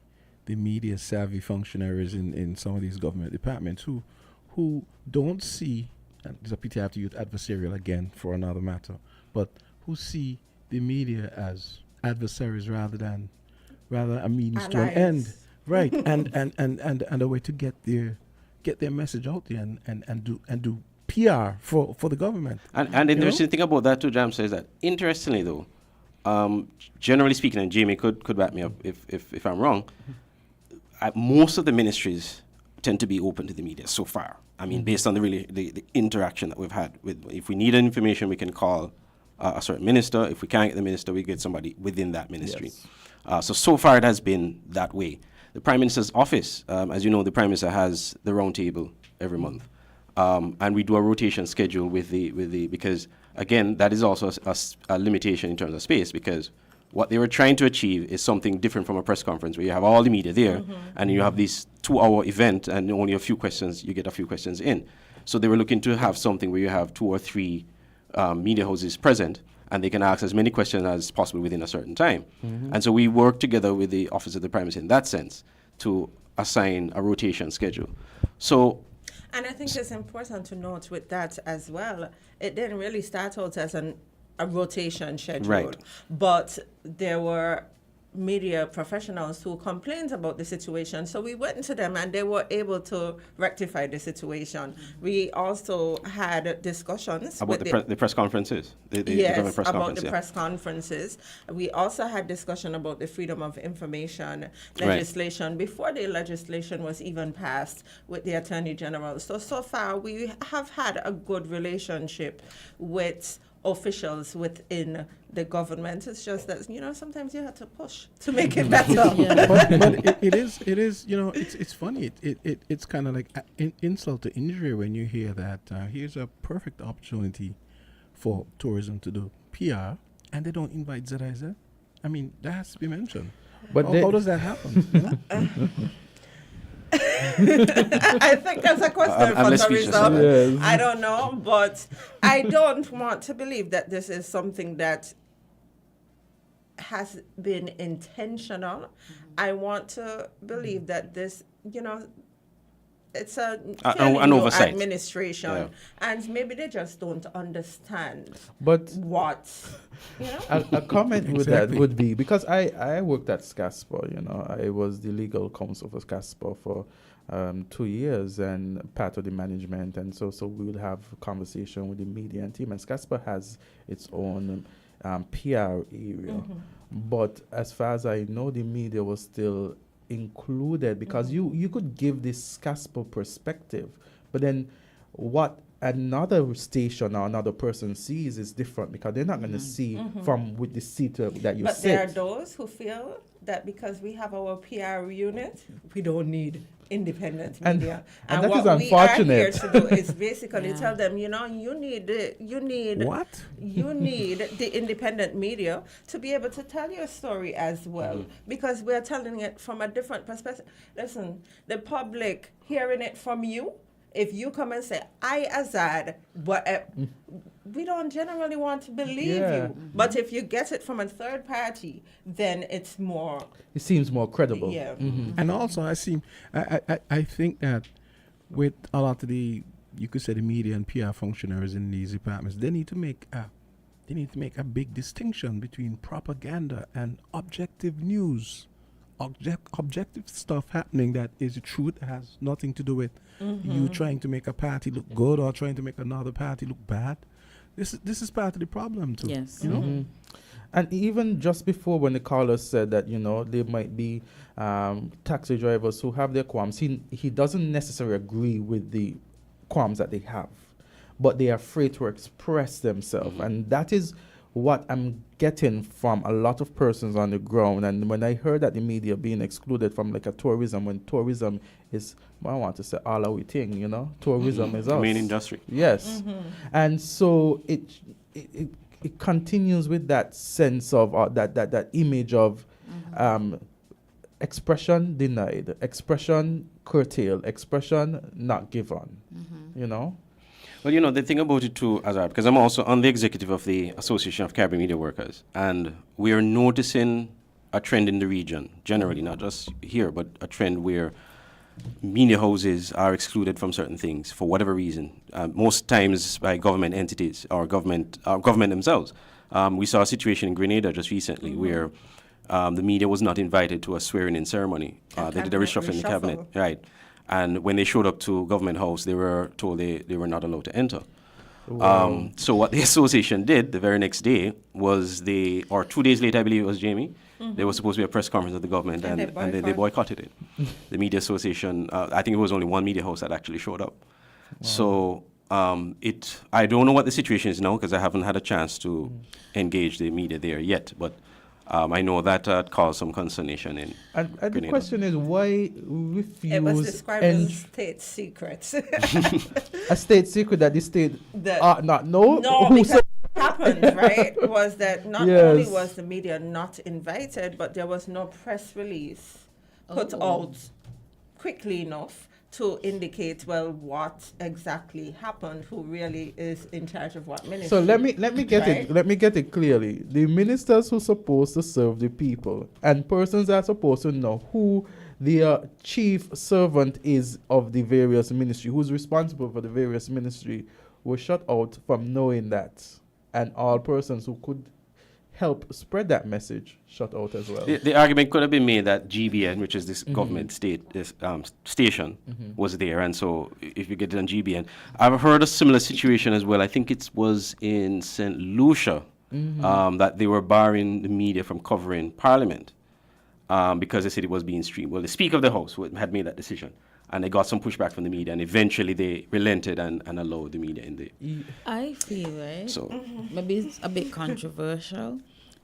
media savvy functionaries in some of these government departments who don't see, and it's a pity I have to use adversarial again for another matter, but who see the media as adversaries rather than a means to an end, right? and a way to get their message out there and do PR for the government. And the interesting thing about that too, Jam, says that interestingly though, generally speaking, and Jamie could back me up if I'm wrong, most of the ministries tend to be open to the media so far. I mean, based on the interaction that we've had with, if we need information, we can call a certain minister. If we can't get the minister, we get somebody within that ministry. Yes. So far it has been that way. The Prime Minister's office, as you know, the Prime Minister has the round table every month. And we do a rotation schedule with the because again, that is also a limitation in terms of space, because what they were trying to achieve is something different from a press conference where you have all the media there and you have this 2-hour event and only a few questions, you get a few questions in. So they were looking to have something where you have 2 or 3 media houses present and they can ask as many questions as possible within a certain time. And so we work together with the Office of the Prime Minister in that sense to assign a rotation schedule. So, and I think it's important to note with that as well, it didn't really start out as a rotation schedule, right, but there were media professionals who complained about the situation. So we went to them and they were able to rectify the situation. We also had discussions about the press conferences. Yes, press about the yeah. press conferences. We also had discussion about the Freedom of Information legislation before the legislation was even passed with the Attorney General. So far we have had a good relationship with officials within the government. It's just that, sometimes you have to push to make it better. but it is, it's funny. It's kind of like insult to injury when you hear that here's a perfect opportunity for tourism to do PR and they don't invite ZIZ. I mean, that has to be mentioned. But how does that happen? I think that's a question for tourism. Yes. I don't know, but I don't want to believe that this is something that has been intentional. I want to believe that this, it's an oversight administration, and maybe they just don't understand. But what, a comment with that would be, because I worked at SCASPA, I was the legal counsel for SCASPA for 2 years and part of the management, and so we would have a conversation with the media and team, and SCASPA has its own PR area. But as far as I know, the media was still included because you could give this SCASPA perspective, but then what another station or another person sees is different because they're not going to see from with the seat that you sit. But there are those who feel that because we have our PR unit, we don't need independent media. And that what is unfortunate. we are here to do is basically tell them, you need what? You need the independent media to be able to tell your story as well, because we're telling it from a different perspective. Listen, the public hearing it from you. If you come and say, I Azard, we don't generally want to believe you. But if you get it from a third party, then it seems more credible. Yeah. And also, I think that with a lot of you could say the media and PR functionaries in these departments, they need to make a big distinction between propaganda and objective news. Objective stuff happening that is the truth, has nothing to do with you trying to make a party look good or trying to make another party look bad. This is part of the problem too. Yes. And even just before, when the caller said that there might be taxi drivers who have their qualms, he doesn't necessarily agree with the qualms that they have. but they are afraid to express themselves. And that is what I'm getting from a lot of persons on the ground. And when I heard that the media being excluded from like a tourism, when tourism is, I want to say all our thing, you know, tourism is The us. main industry. Yes. And so it continues with that sense of that image of expression denied, expression curtailed, expression not given, you know? Well, you know, the thing about it too, Azard, because I'm also on the executive of the Association of Caribbean Media Workers, and we are noticing a trend in the region, generally, not just here, but a trend where media houses are excluded from certain things for whatever reason, most times by government entities or government themselves. We saw a situation in Grenada just recently where the media was not invited to a swearing-in ceremony. They did a reshuffle in the cabinet, right? And when they showed up to government house, they were told they were not allowed to enter. So what the association did the very next day was or 2 days later, I believe it was, Jamie, there was supposed to be a press conference of the government, and they boycotted it. The media association, I think it was only one media house that actually showed up. So I don't know what the situation is now because I haven't had a chance to engage the media there yet, but I know that caused some consternation in And the Grenada. question is, why refuse It was described as state secrets. a state secret that the state not know? No, Who because said- what happened, right, was that not only was the media not invited, but there was no press release put out quickly enough to indicate, well, what exactly happened, who really is in charge of what ministry. So let me get right? it. Let me get it clearly. The ministers who supposed to serve the people and persons are supposed to know who the chief servant is of the various ministry, who's responsible for the various ministry, were shut out from knowing that, and all persons who could help spread that message shut out as well. The argument could have been made that GBN, which is this government station, was there, and so if you get it on GBN, I've heard a similar situation as well. I think it was in St. Lucia that they were barring the media from covering Parliament because they said it was being streamed. Well, the Speaker of the House had made that decision, and they got some pushback from the media, and eventually they relented and allowed the media in there. I feel, right? So Maybe it's a bit controversial,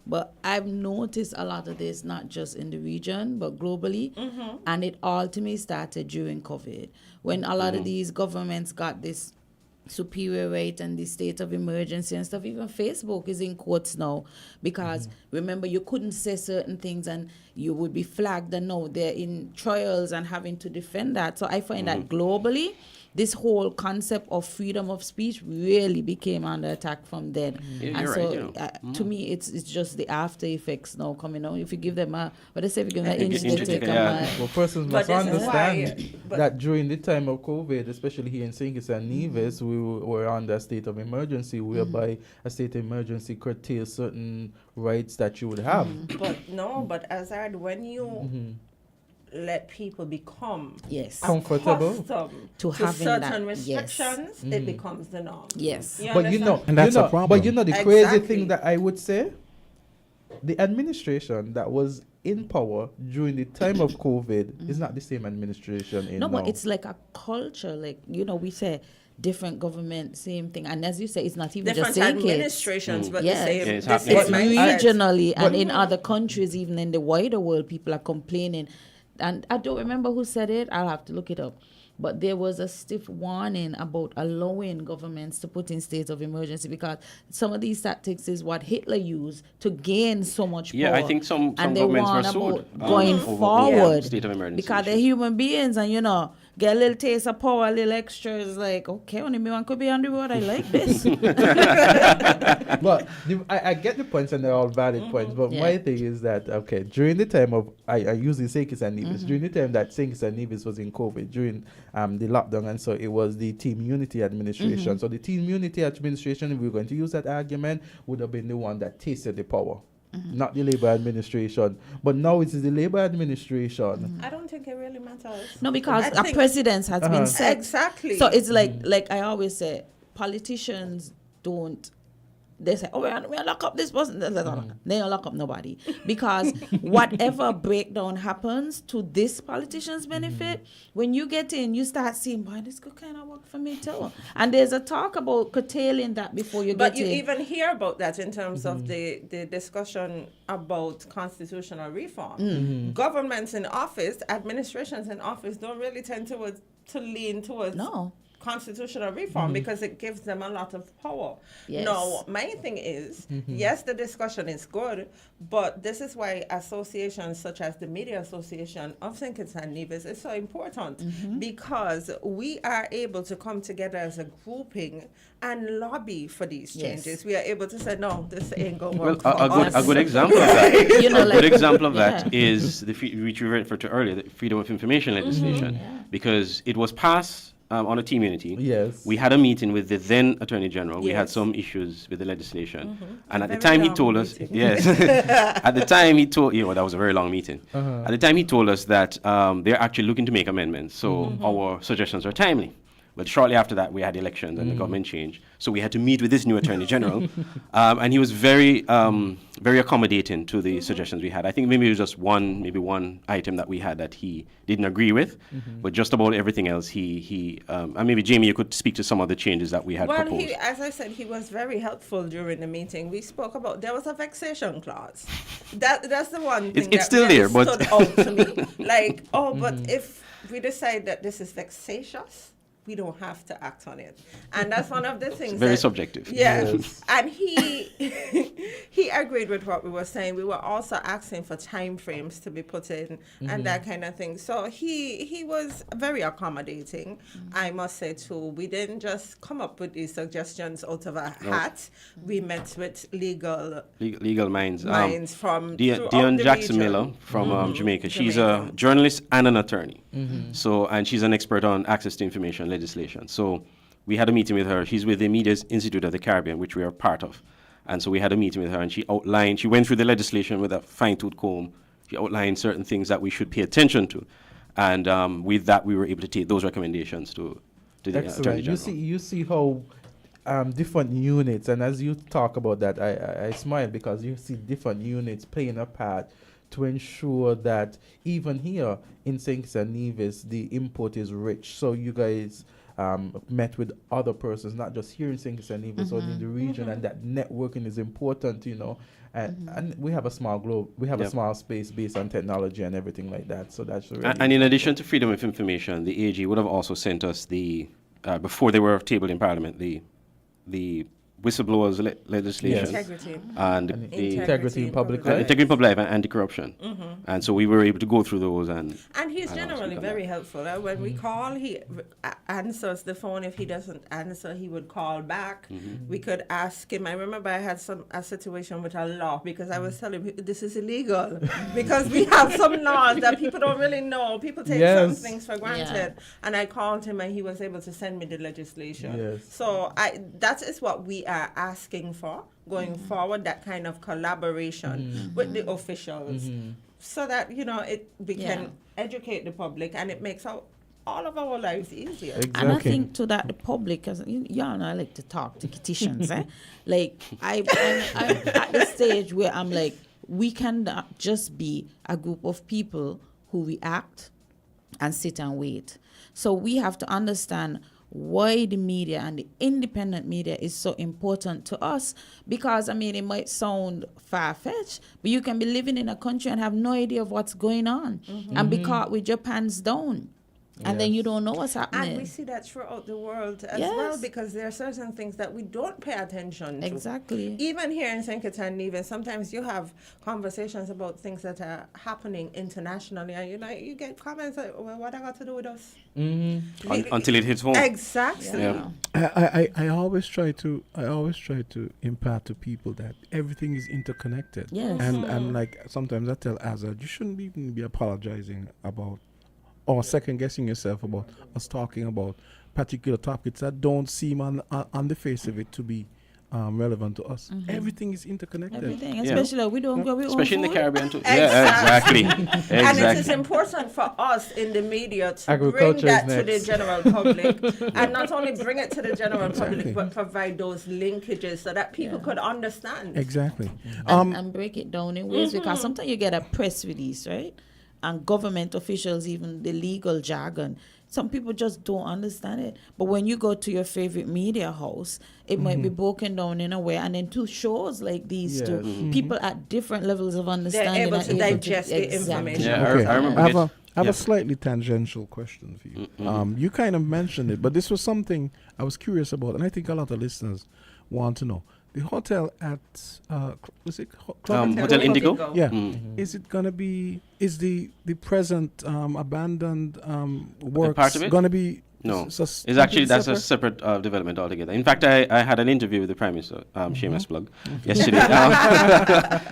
but I've noticed a lot of this, not just in the region, but globally. And it all to me started during COVID, when a lot of these governments got this superior rate and the state of emergency and stuff. Even Facebook is in courts now because remember, you couldn't say certain things and you would be flagged, and now they're in trials and having to defend that. So I find that globally, this whole concept of freedom of speech really became under attack from then. Yeah, And you're so right, to me, it's just the after effects now coming out. If you give them what they say, if you give them an Inch, inch, they inch, take yeah. a Well, persons But must this is understand why- that during the time of COVID, especially here in St. Kitts and Nevis, we were under a state of emergency, whereby a state of emergency curtails certain rights that you would have. But Azard, when you let people become Yes. Comfortable. accustomed To to having certain that, yes. restrictions, it becomes the norm. Yes. You But you understand? know, And that's you a know, problem. But you know, the crazy Exactly. thing that I would say, the administration that was in power during the time of COVID is not the same administration in No, now. but it's like a culture. Like, we say different government, same thing. And as you say, it's not even different just St. Kitts. administrations, but Yes. the same, Yeah, it's the happening. same It's mindset. regionally and in other countries, even in the wider world, people are complaining. And I don't remember who said it. I'll have to look it up. But there was a stiff warning about allowing governments to put in states of emergency because some of these tactics is what Hitler used to gain so much power. Yeah, I think some and they governments were warn sued about going over forward state of emergency because they're issues. human beings and get a little taste of power, a little extra. It's like, okay, only me one could be on the road. I like this. But I get the points and they're all valid points. But my Yeah. thing is that, okay, during the time of, I usually say St. Kitts and Nevis, during the time that St. Kitts and Nevis was in COVID, during the lockdown, and so it was the Team Unity administration. So the Team Unity administration, if we were going to use that argument, would have been the one that tasted the power. Not the Labour administration. But now it is the Labour administration. I don't think it really matters. No, because I a think- precedence has been set. Exactly. So it's like I always say, politicians don't they say, oh, we're lock up this person. They don't lock up nobody. Because whatever breakdown happens to this politician's benefit, when you get in, you start seeing, boy, this could kind of work for me too. And there's a talk about curtailing that before you But get you in. even hear about that in terms of the discussion about constitutional reform. Governments in office, administrations in office don't really tend to lean towards constitutional reform because it gives them a lot of power. Yes. Now, my thing is, yes, the discussion is good, but this is why associations such as the Media Association of St. Kitts and Nevis is so important because we are able to come together as a grouping and lobby for these changes. We are able to say, no, this ain't going to work. A good example of that. A good example of that is which we referred to earlier, the Freedom of Information legislation, because it was passed on a team unity. Yes. We had a meeting with the then Attorney General. We had some issues with the legislation. And at the time he told us, at the time he told, that was a very long meeting. At the time he told us that they're actually looking to make amendments. So our suggestions are timely. But shortly after that, we had elections and the government changed. So we had to meet with this new Attorney General. And he was very, very accommodating to the suggestions we had. I think maybe it was just one item that we had that he didn't agree with. But just about everything else, and maybe Jamie, you could speak to some of the changes that we had proposed. Well, as I said, he was very helpful during the meeting. We spoke about, there was a vexation clause. That's the one thing it's still there, but stood out to me. Like, but if we decide that this is vexatious, we don't have to act on it. And that's one of the things. It's very subjective. Yes. And he agreed with what we were saying. We were also asking for time frames to be put in and that kind of thing. So he was very accommodating, I must say too. We didn't just come up with these suggestions out of a hat. We met with legal minds from Dion Jackson Miller from Jamaica. She's a journalist and an attorney. So, and she's an expert on access to information legislation. So we had a meeting with her. She's with the Media Institute of the Caribbean, which we are part of. And so we had a meeting with her, and she went through the legislation with a fine-tooth comb. She outlined certain things that we should pay attention to. And with that, we were able to take those recommendations to the Attorney General. You see how different units, and as you talk about that, I smile because you see different units playing a part to ensure that even here in St. Kitts and Nevis, the input is rich. So you guys met with other persons, not just here in St. Kitts and Nevis, but in the region, and that networking is important, and we have a small globe, we have a small space based on technology and everything like that. So that's really and in addition to freedom of information, the AG would have also sent us before they were tabled in Parliament, the whistleblowers legislation and the integrity in public life, and anti-corruption. And so we were able to go through those. And he's generally very helpful. When we call, he answers the phone. If he doesn't answer, he would call back. We could ask him. I remember I had a situation with a law because I was telling him this is illegal because we have some laws that people don't really know. People take some things for granted. And I called him and he was able to send me the legislation. So that is what we are asking for going forward, that kind of collaboration with the officials so that we can educate the public and it makes all of our lives easier. Exactly. And I think to that the public, because y'all know I like to talk to petitions, like I'm at the stage where I'm like, we cannot just be a group of people who react and sit and wait. So we have to understand why the media and the independent media is so important to us, because it might sound far-fetched, but you can be living in a country and have no idea of what's going on and be caught with your pants down. And then you don't know what's happening. And we see that throughout the world as well, because there are certain things that we don't pay attention to. Exactly. Even here in St. Kitts and Nevis, sometimes you have conversations about things that are happening internationally, and you get comments like, well, what I got to do with us? Until it hits home. Exactly. Yeah. I always try to impart to people that everything is interconnected. Yes. And like sometimes I tell Azard, you shouldn't even be apologizing about or second guessing yourself about us talking about particular topics that don't seem on the face of it to be relevant to us. Everything is interconnected. Everything, Yeah. especially we don't grow our own Especially in the food. Caribbean too. Yeah, exactly. And it is Exactly. important for us in the media to bring Agriculture that is to the next. general public, and not only bring it to the general Exactly. public, but provide those linkages so that people could understand. Exactly. And break it down in ways because sometimes you get a press release, right? And government officials, even the legal jargon, some people just don't understand it. But when you go to your favorite media house, it might be broken down in a way. And then to shows like these Yes. two, people at different levels of understanding able are to digest the information. Yeah, Okay. I remember I have, this. I have Yeah. a slightly tangential question for you. You kind of mentioned it, but this was something I was curious about, and I think a lot of listeners want to know. The hotel at, was it Hotel Indigo? Yeah. Is it going to be, is the present abandoned works part of it? going to be? No, s- it's actually that's separate? a separate development altogether. In fact, I had an interview with the Prime Minister, shameless plug, yesterday.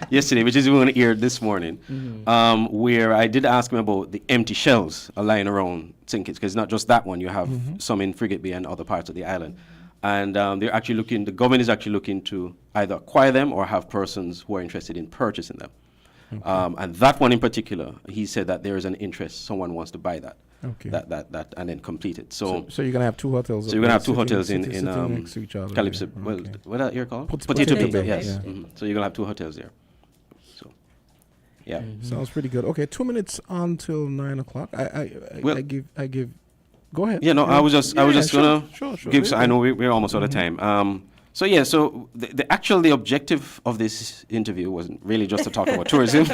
Yesterday, which is going to air this morning, where I did ask him about the empty shells lying around St. Kitts, because it's not just that one. You have some in Frigate Bay and other parts of the island, and they're actually looking. The government is actually looking to either acquire them or have persons who are interested in purchasing them. And that one in particular, he said that there is an interest. Someone wants to buy that. Okay. That and then complete it. So you're gonna have two hotels. so you're gonna have two sitting- hotels in sitting next to each other. Calypso. Yeah. Well, Okay. what are you called? Potato Bay. Bay, Yes. yeah. So you're gonna have two hotels there. So, yeah. Sounds pretty good. Okay, 2 minutes until 9 o'clock. Well- I give. Go ahead. Yeah. No, I was just gonna sure. give. So I know we're almost out of time. So yeah. So the objective of this interview wasn't really just to talk about tourism.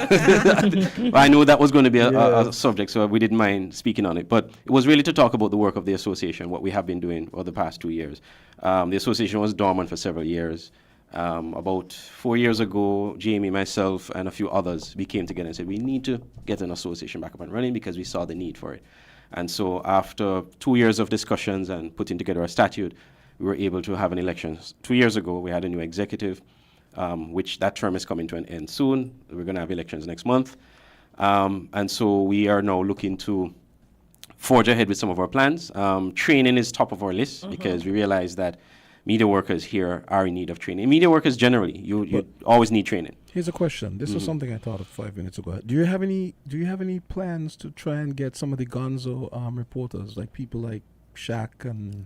I knew that was going to be a subject, so we didn't mind speaking on it. But it was really to talk about the work of the association, what we have been doing over the past 2 years. The association was dormant for several years. About 4 years ago, Jamie, myself, and a few others, we came together and said we need to get an association back up and running because we saw the need for it. And so after 2 years of discussions and putting together a statute, we were able to have an election. 2 years ago, we had a new executive, which that term is coming to an end soon. We're going to have elections next month. And so we are now looking to forge ahead with some of our plans. Training is top of our list because we realize that media workers here are in need of training. Media workers generally, you always need training. Here's a question. This was something I thought of 5 minutes ago. Do you have any plans to try and get some of the Gonzo reporters, like people like Shaq and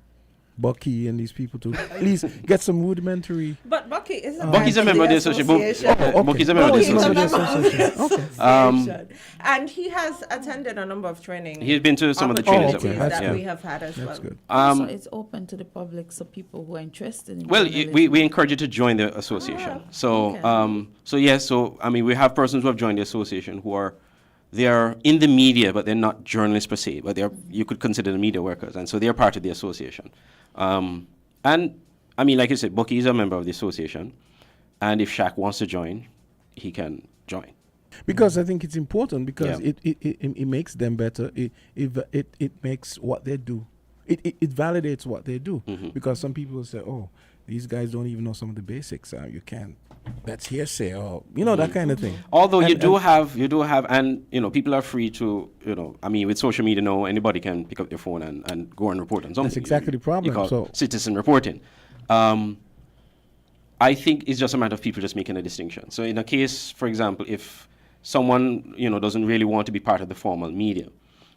Bucky and these people to at least get some rudimentary? But Bucky is Bucky's a member of the association. Bucky's a member of the He's a association. member of the Okay. association. And he has attended a number of training. He's been to some of the trainings okay. that we That's had. we Yeah. have had as well. That's good. So it's open to the public, so people who are interested in Well, journalism. we encourage you to join the association. So, okay. so I mean, we have persons who have joined the association who are, they are in the media, but they're not journalists per se, but they're, you could consider them media workers, and so they're part of the association. And I mean, like you said, Bucky is a member of the association, and if Shaq wants to join, he can join. Because I think it's important because Yeah. it makes them better. It makes what they do. It validates what they do. Because some people say, oh, these guys don't even know some of the basics. You can't. That's hearsay, or that kind of thing. Although you do have, and people are free to, I mean, with social media now, anybody can pick up their phone and go and report on something. That's exactly the problem. You call So citizen reporting. I think it's just a matter of people just making a distinction. So in a case, for example, if someone, doesn't really want to be part of the formal media,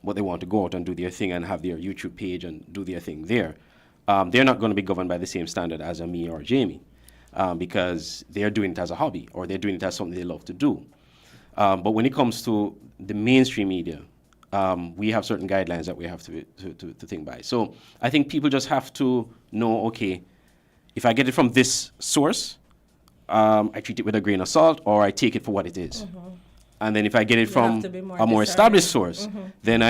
but they want to go out and do their thing and have their YouTube page and do their thing there, they're not going to be governed by the same standard as a me or Jamie. Because they're doing it as a hobby or they're doing it as something they love to do. But when it comes to the mainstream media, we have certain guidelines that we have to think by. So I think people just have to know, okay, if I get it from this source, I treat it with a grain of salt or I take it for what it is. And then if I get it from a more established source, then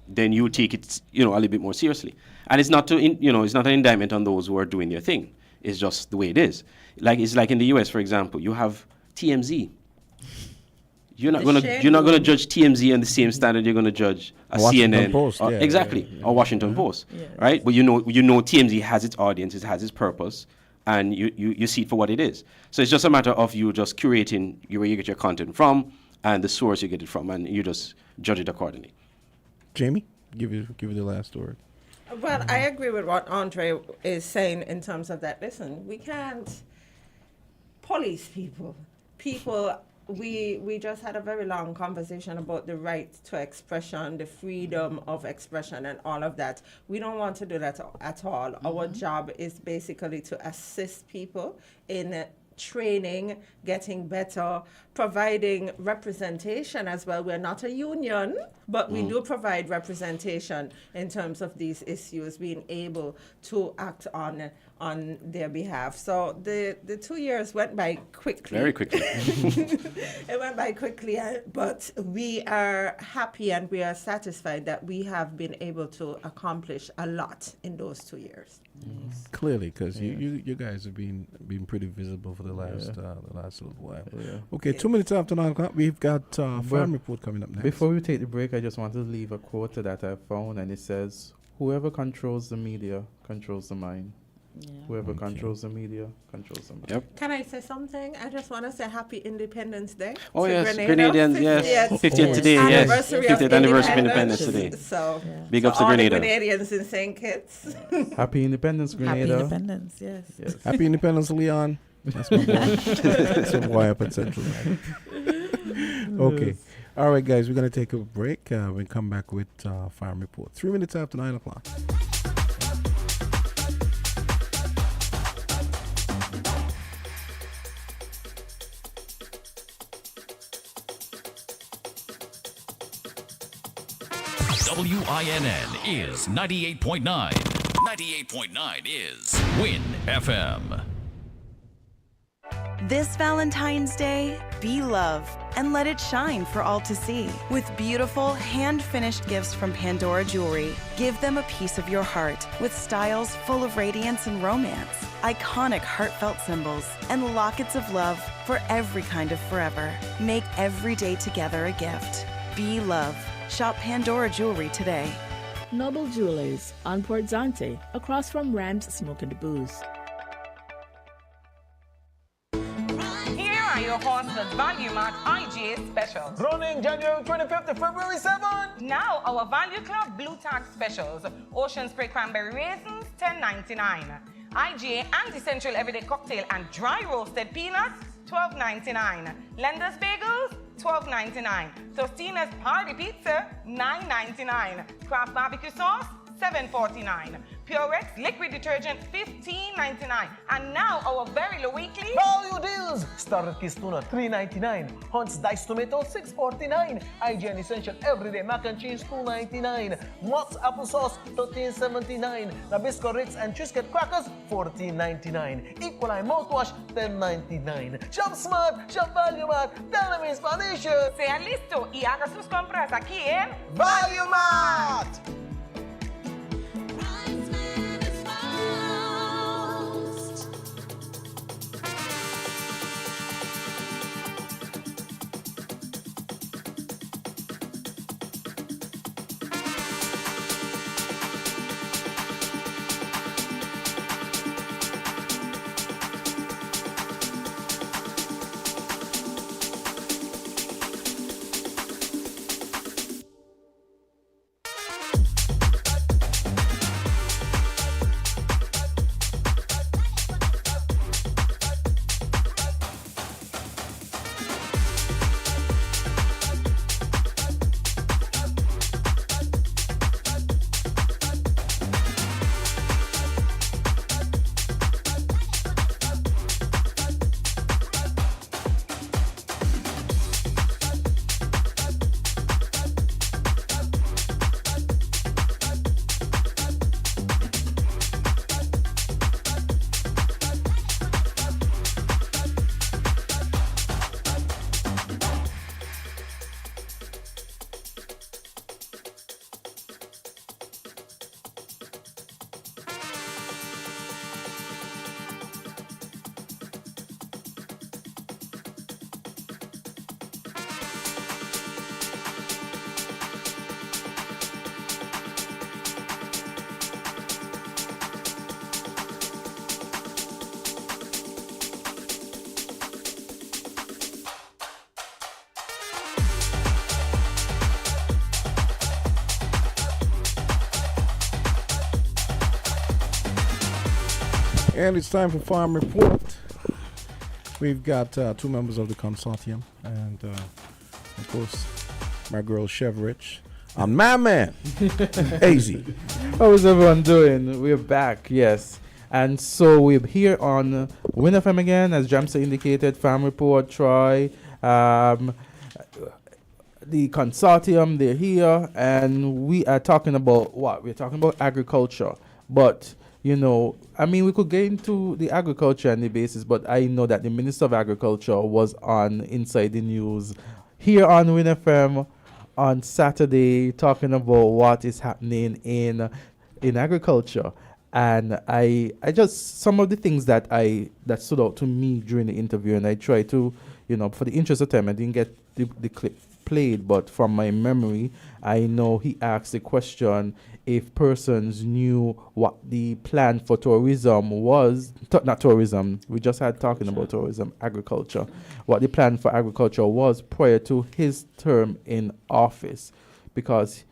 then you take it, a little bit more seriously. And it's not it's not an indictment on those who are doing their thing. It's just the way it is. It's like in the US, for example, you have TMZ. You're not gonna judge TMZ on the same standard you're gonna judge a Washington CNN, Post, or, yeah, exactly, yeah. or Washington Post, Yes. right? But TMZ has its audience, it has its purpose, and you see it for what it is. So it's just a matter of you just curating where you get your content from and the source you get it from, and you just judge it accordingly. Jamie, give you the last word. Well, I agree with what Andre is saying in terms of that. Listen, we can't police people. We just had a very long conversation about the right to expression, the freedom of expression, and all of that. We don't want to do that at all. Our job is basically to assist people in training, getting better, providing representation as well. We're not a union, but we do provide representation in terms of these issues, being able to act on their behalf. So the 2 years went by quickly. Very quickly. It went by quickly, but we are happy and we are satisfied that we have been able to accomplish a lot in those 2 years. Clearly, because you guys have been pretty visible for the last little while. Yeah. Okay, 2 minutes after 9 o'clock, we've got farm report coming up next. Before we take the break, I just want to leave a quote that I found, and it says, "Whoever controls the media controls the mind. Yeah. Whoever controls the media controls the mind." Yep. Can I say something? I just want to say Happy Independence Day. Oh, to yes. Grenada. Grenadians, yes. 50th today, yes. Anniversary of 50th anniversary of independence today. So, Big to ups to all the Grenada. Grenadians in St. Kitts. Happy Independence, Happy Grenada. Independence, yes. Yes. Happy Independence, Leon. That's my boy. That's my boy up at Central. Okay. All right, guys, we're going to take a break. We'll come back with farm report. 3 minutes after 9 o'clock. WINN is 98.9. 98.9 is Win FM. This Valentine's Day, be love and let it shine for all to see. With beautiful, hand-finished gifts from Pandora Jewelry, give them a piece of your heart with styles full of radiance and romance, iconic heartfelt symbols, and lockets of love for every kind of forever. Make every day together a gift. Be love. Shop Pandora Jewelry today. Noble Jewelers on Port Zante, across from Rand's Smoke and Booze. Here are your Horseman's Value Mart IGA specials. Running January 25th to February 7th. Now our Value Club Blue Tag specials. Ocean Spray Cranberry Raisins, $10.99. IGA Anti-Central Everyday Cocktail and Dry Roasted Peanuts, $12.99. Lender's Bagels, $12.99. Tostina's Party Pizza, $9.99. Kraft Barbecue Sauce, $7.49. Purex Liquid Detergent, $15.99. And now our very low weekly Value deals. Starter Kiss Tuna, $3.99. Hunt's Diced Tomato, $6.49. IGN Essential Everyday Mac and Cheese, $2.99. Mott's Applesauce, $13.79. Nabisco Ritz and Triscuit Crackers, $14.99. Equaline Mouthwash, $10.99. Shop Smart, Shop Value Mart, dale mi Spanish. Sea listo y haga sus compras aquí en Value Mart. And it's time for Farm Report. We've got two members of the consortium, and of course, my girl Chevrich. And my man, AZ. How's everyone doing? We're back, yes. And so we're here on Win FM again, as Jamsa indicated, Farm Report, Troy, the consortium, they're here, and we are talking about what? We're talking about agriculture. But, you know, I mean, we could get into the agriculture and the basis, but I know that the Minister of Agriculture was on Inside the News here on Win FM on Saturday, talking about what is happening in agriculture. And I just, some of the things that stood out to me during the interview, and I tried to, you know, for the interest of time, I didn't get the clip played, but from my memory, I know he asked the question if persons knew what the plan for tourism was, not tourism, we just had talking about tourism, agriculture, what the plan for agriculture was prior to his term in office. Because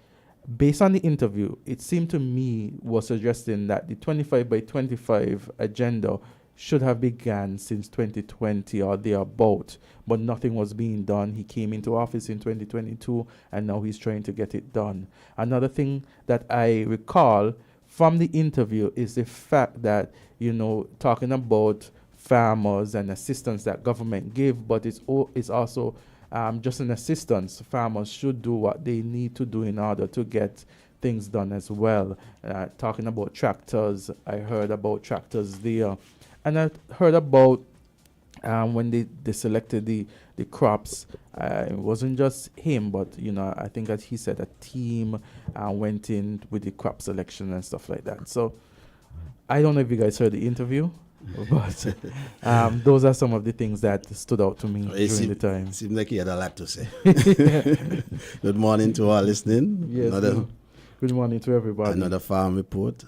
based on the interview, it seemed to me was suggesting that the 25 by 25 agenda should have begun since 2020 or thereabout, but nothing was being done. He came into office in 2022, and now he's trying to get it done. Another thing that I recall from the interview is the fact that, you know, talking about farmers and assistance that government give, but it's also just an assistance. Farmers should do what they need to do in order to get things done as well. Talking about tractors, I heard about tractors there. And I heard about when they selected the crops. It wasn't just him, but, you know, I think that he said a team went in with the crop selection and stuff like that. So I don't know if you guys heard the interview, but those are some of the things that stood out to me during the time. Seems like he had a lot to say. Good morning to all listening. Yes, good morning to everybody. Another farm report.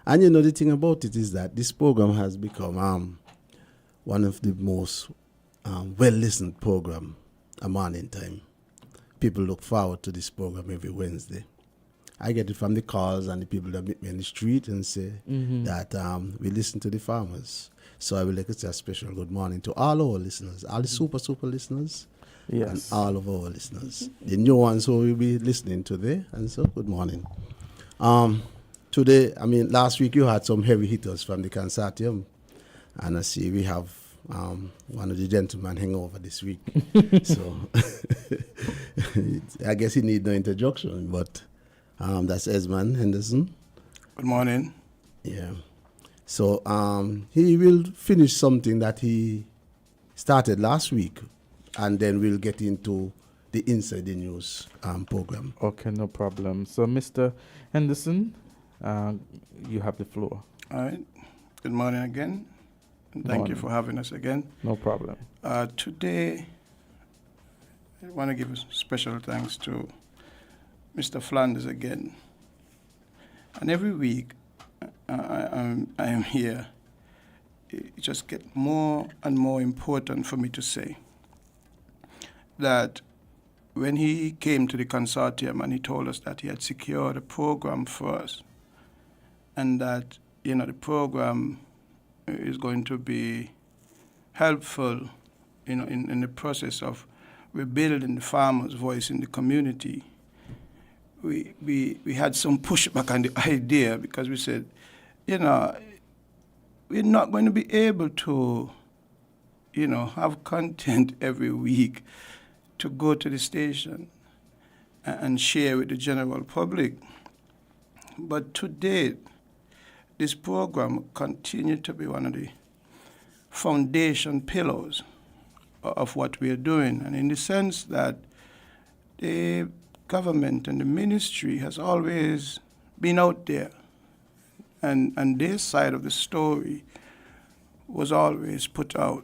And you know, the thing about it is that this program has become one of the most well-listened program a morning time. People look forward to this program every Wednesday. I get it from the calls and the people that meet me in the street and say that we listen to the farmers. So I will like to say a special good morning to all our listeners, all the super listeners, yes, and all of our listeners. The new ones who will be listening today, and so good morning. Today, I mean, last week you had some heavy hitters from the consortium, and I see we have one of the gentlemen hang over this week. So I guess he need no introduction, but that's Esmond Henderson. Good morning. Yeah. So he will finish something that he started last week, and then we'll get into the Inside the News program. Okay, no problem. So, Mr. Henderson, you have the floor. All right. Good morning again. And thank you for having us again. No problem. Today, I want to give a special thanks to Mr. Flanders again. And every week I am here, it just gets more and more important for me to say that when he came to the consortium and he told us that he had secured a program for us, and that, you know, the program is going to be helpful, you know, in the process of rebuilding the farmer's voice in the community, we had some pushback on the idea, because we said, you know, we're not going to be able to, you know, have content every week to go to the station and share with the general public. But to date, this program continued to be one of the foundation pillars of what we are doing, and in the sense that the government and the ministry has always been out there, and their side of the story was always put out,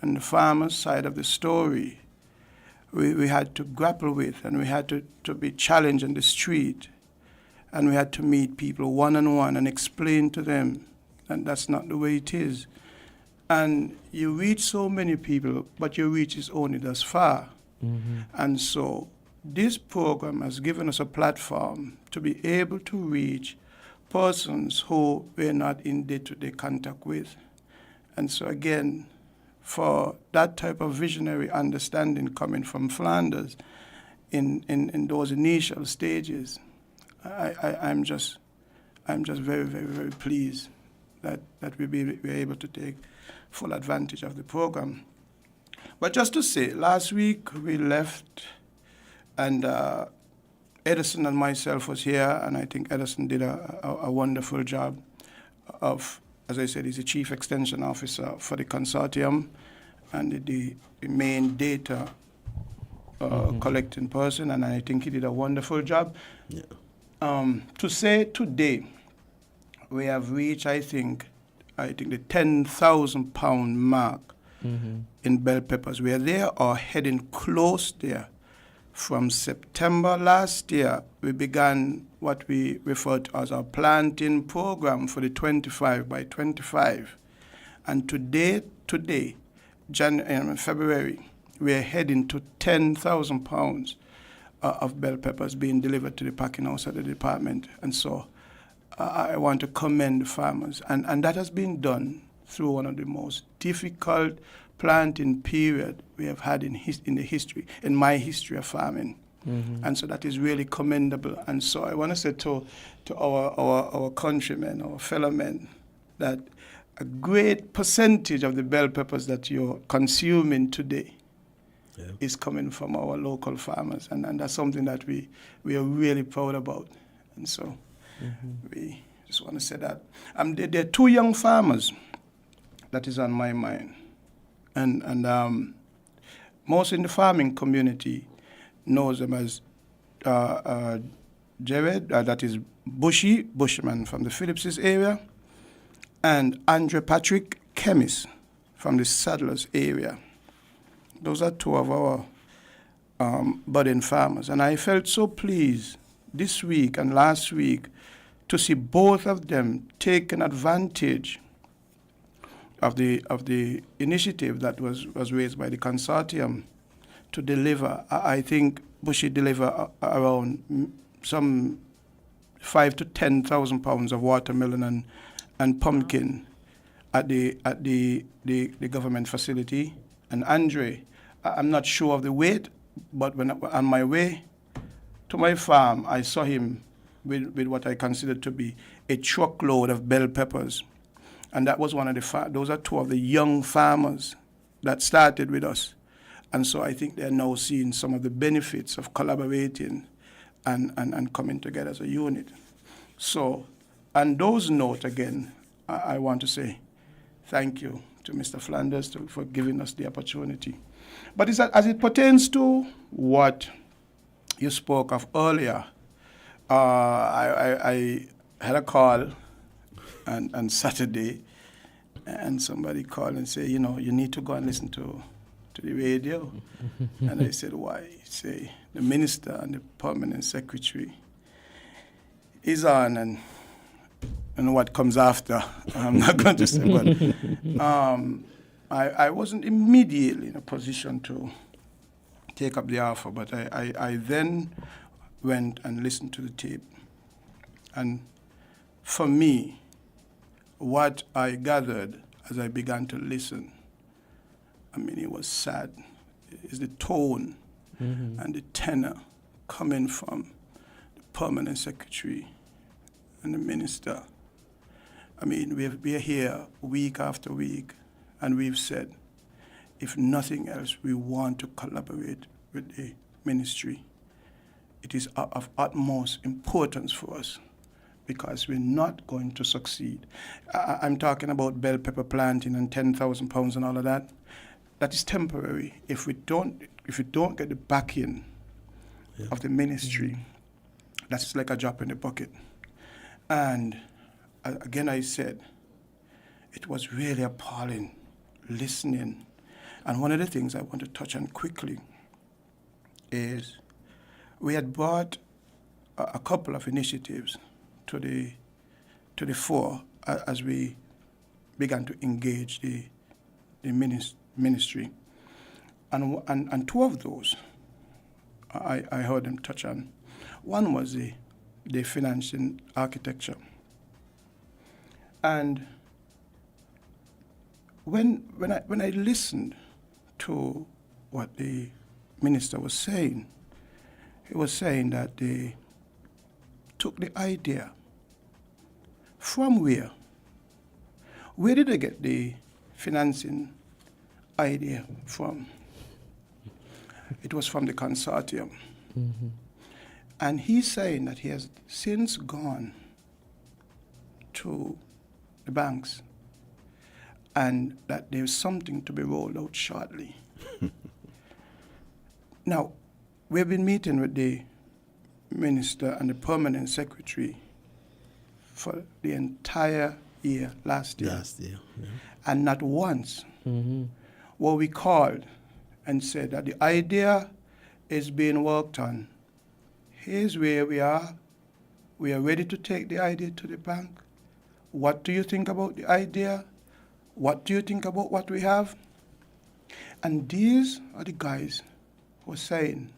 and the farmer's side of the story we had to grapple with, and we had to be challenged in the street, and we had to meet people one-on-one and explain to them that that's not the way it is. And you reach so many people, but your reach is only thus far. Mm-hmm. And so this program has given us a platform to be able to reach persons who we're not in day-to-day contact with. And so again, for that type of visionary understanding coming from Flanders in those initial stages, I'm just very, very, very pleased that we're able to take full advantage of the program. But just to say, last week we left, and Edison and myself was here, and I think Edison did a wonderful job of, as I said, he's the Chief Extension Officer for the consortium and the main data collecting person, and I think he did a wonderful job. Yeah. To say today, we have reached, I think the 10,000 pound mark in bell peppers. We are there or heading close there. From September last year, we began what we refer to as our planting program for the 25 by 25. And today, February, we are heading to 10,000 pounds of bell peppers being delivered to the packing house at the department. And so I want to commend the farmers. And that has been done through one of the most difficult planting period we have had in my history of farming. And so that is really commendable. And so I want to say to our countrymen, our fellow men, that a great percentage of the bell peppers that you're consuming today is coming from our local farmers. And that's something that we are really proud about. And so we just want to say that. There are two young farmers that is on my mind. And most in the farming community knows them as Jared, that is Bushman from the Phillipses area, and Andre Patrick, chemist from the Sadlers area. Those are two of our budding farmers. And I felt so pleased this week and last week to see both of them taking advantage of the initiative that was raised by the consortium to deliver. I think Bushy delivered around some 5,000 to 10,000 pounds of watermelon and pumpkin at the government facility. And Andre, I'm not sure of the weight, but when on my way to my farm, I saw him with what I consider to be a truckload of bell peppers. And that was one of those are two of the young farmers that started with us. And so I think they're now seeing some of the benefits of collaborating and coming together as a unit. So on those notes, again, I want to say thank you to Mr. Flanders for giving us the opportunity. But as it pertains to what you spoke of earlier, I had a call on Saturday, and somebody called and said, you need to go and listen to the radio. And I said, why? He said, the minister and the permanent secretary is on, and what comes after, I'm not going to say, but I wasn't immediately in a position to take up the offer, but I then went and listened to the tape. And for me, what I gathered as I began to listen, it was sad, is the tone and the tenor coming from the permanent secretary and the minister. We are here week after week, and we've said, if nothing else, we want to collaborate with the ministry. It is of utmost importance for us, because we're not going to succeed. I'm talking about bell pepper planting and 10,000 pounds and all of that. That is temporary. If we don't get the backing of the ministry, that's like a drop in the bucket. And again, I said, it was really appalling listening. And one of the things I want to touch on quickly is we had brought a couple of initiatives to the fore as we began to engage the ministry. And two of those I heard them touch on. One was the financing architecture. And when I listened to what the minister was saying, he was saying that they took the idea from where? Where did they get the financing idea from? It was from the consortium. And he's saying that he has since gone to the banks and that there's something to be rolled out shortly. Now, we've been meeting with the minister and the permanent secretary for the entire year, last year. And not once were we called and said that the idea is being worked on. Here's where we are. We are ready to take the idea to the bank. What do you think about the idea? What do you think about what we have? And these are the guys who are saying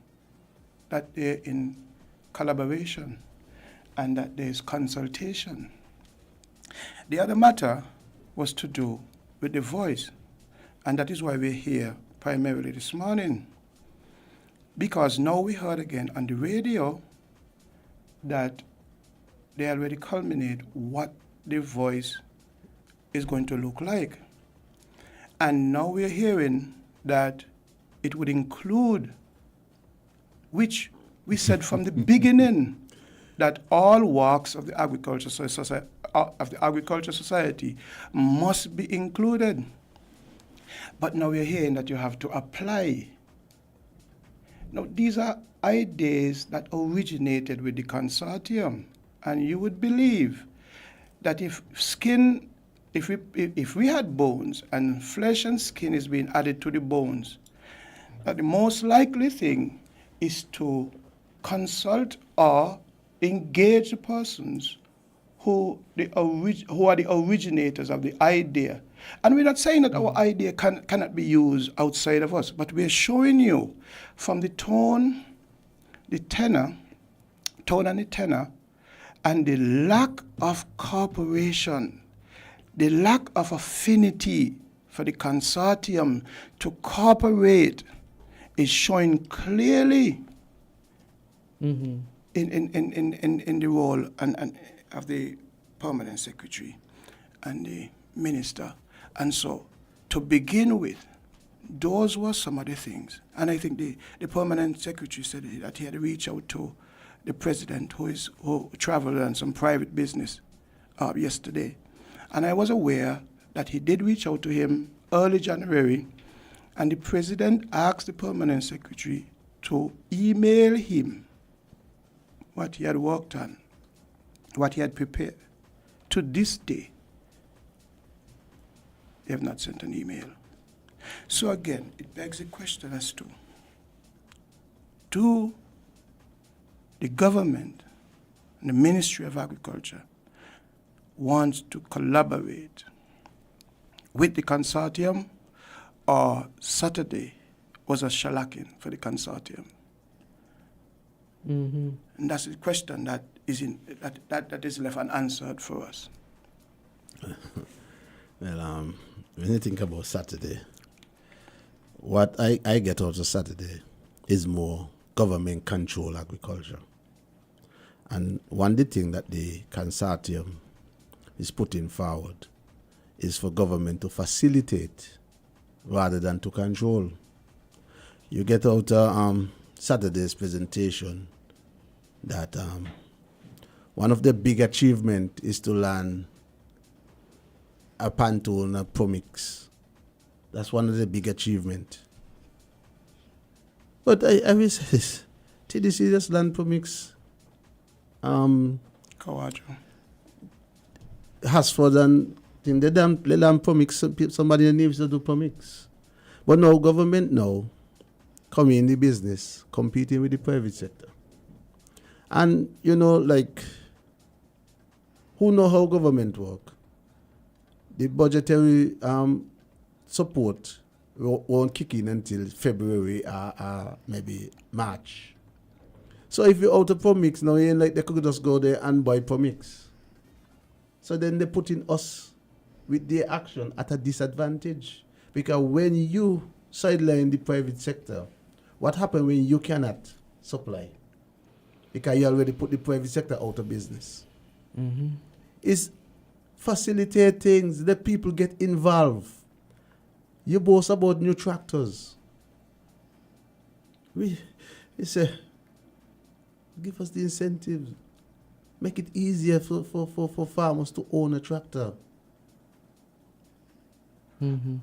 that they're in collaboration and that there's consultation. The other matter was to do with the voice, and that is why we're here primarily this morning. Because now we heard again on the radio that they already culminate what the voice is going to look like. And now we're hearing that it would include, which we said from the beginning, that all walks of the agriculture society must be included. But now we're hearing that you have to apply. Now, these are ideas that originated with the consortium, and you would believe that if we had bones and flesh and skin is being added to the bones, that the most likely thing is to consult or engage the persons who are the originators of the idea. And we're not saying that our idea cannot be used outside of us, but we're showing you from the tone, the tenor, and the lack of cooperation, the lack of affinity for the consortium to cooperate is showing clearly in the role and of the permanent secretary and the minister. And so, to begin with, those were some of the things. And I think the permanent secretary said that he had reached out to the president who traveled on some private business yesterday. And I was aware that he did reach out to him early January, and the president asked the permanent secretary to email him what he had worked on, what he had prepared. To this day, they have not sent an email. So again, it begs the question as to, do the government and the Ministry of Agriculture want to collaborate with the consortium, or Saturday was a shellacking for the consortium? And that's the question that is that is left unanswered for us. Well, when you think about Saturday, what I get out of Saturday is more government control agriculture. And one of the things that the consortium is putting forward is for government to facilitate rather than to control. You get out Saturday's presentation that one of the big achievements is to land a Pantone, a Promix. That's one of the big achievements. But I will say this, TDC just land Promix. Kawajo. Hasford and they land Promix, somebody needs to do Promix. But now government now come in the business, competing with the private sector. And, you know, like, who know how government work? The budgetary support won't kick in until February or maybe March. So if you're out of Promix now, you ain't like they could just go there and buy Promix. So then they're putting us with their action at a disadvantage. Because when you sideline the private sector, what happens when you cannot supply? Because you already put the private sector out of business. It's facilitate things, let people get involved. You boast about new tractors. It's give us the incentives. Make it easier for farmers to own a tractor.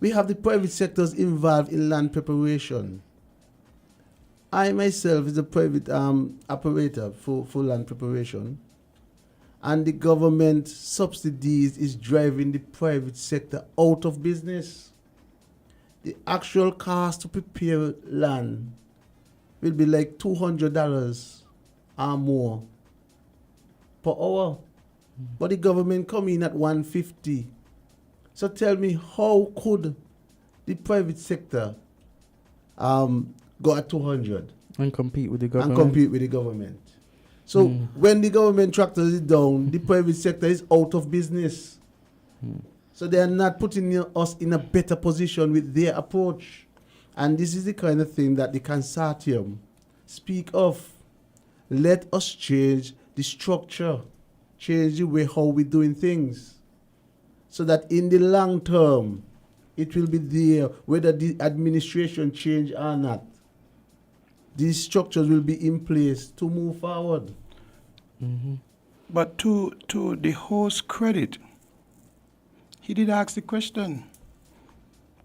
We have the private sectors involved in land preparation. I myself is a private operator for land preparation. And the government subsidies is driving the private sector out of business. The actual cost to prepare land will be like $200 or more per hour. But the government come in at $150. So tell me, how could the private sector go at $200? And compete with the government. So when the government tractors is down, the private sector is out of business. So they are not putting us in a better position with their approach. And this is the kind of thing that the consortium speak of. Let us change the structure, change the way how we're doing things, so that in the long term, it will be there whether the administration change or not. These structures will be in place to move forward. But to the host's credit, he did ask the question,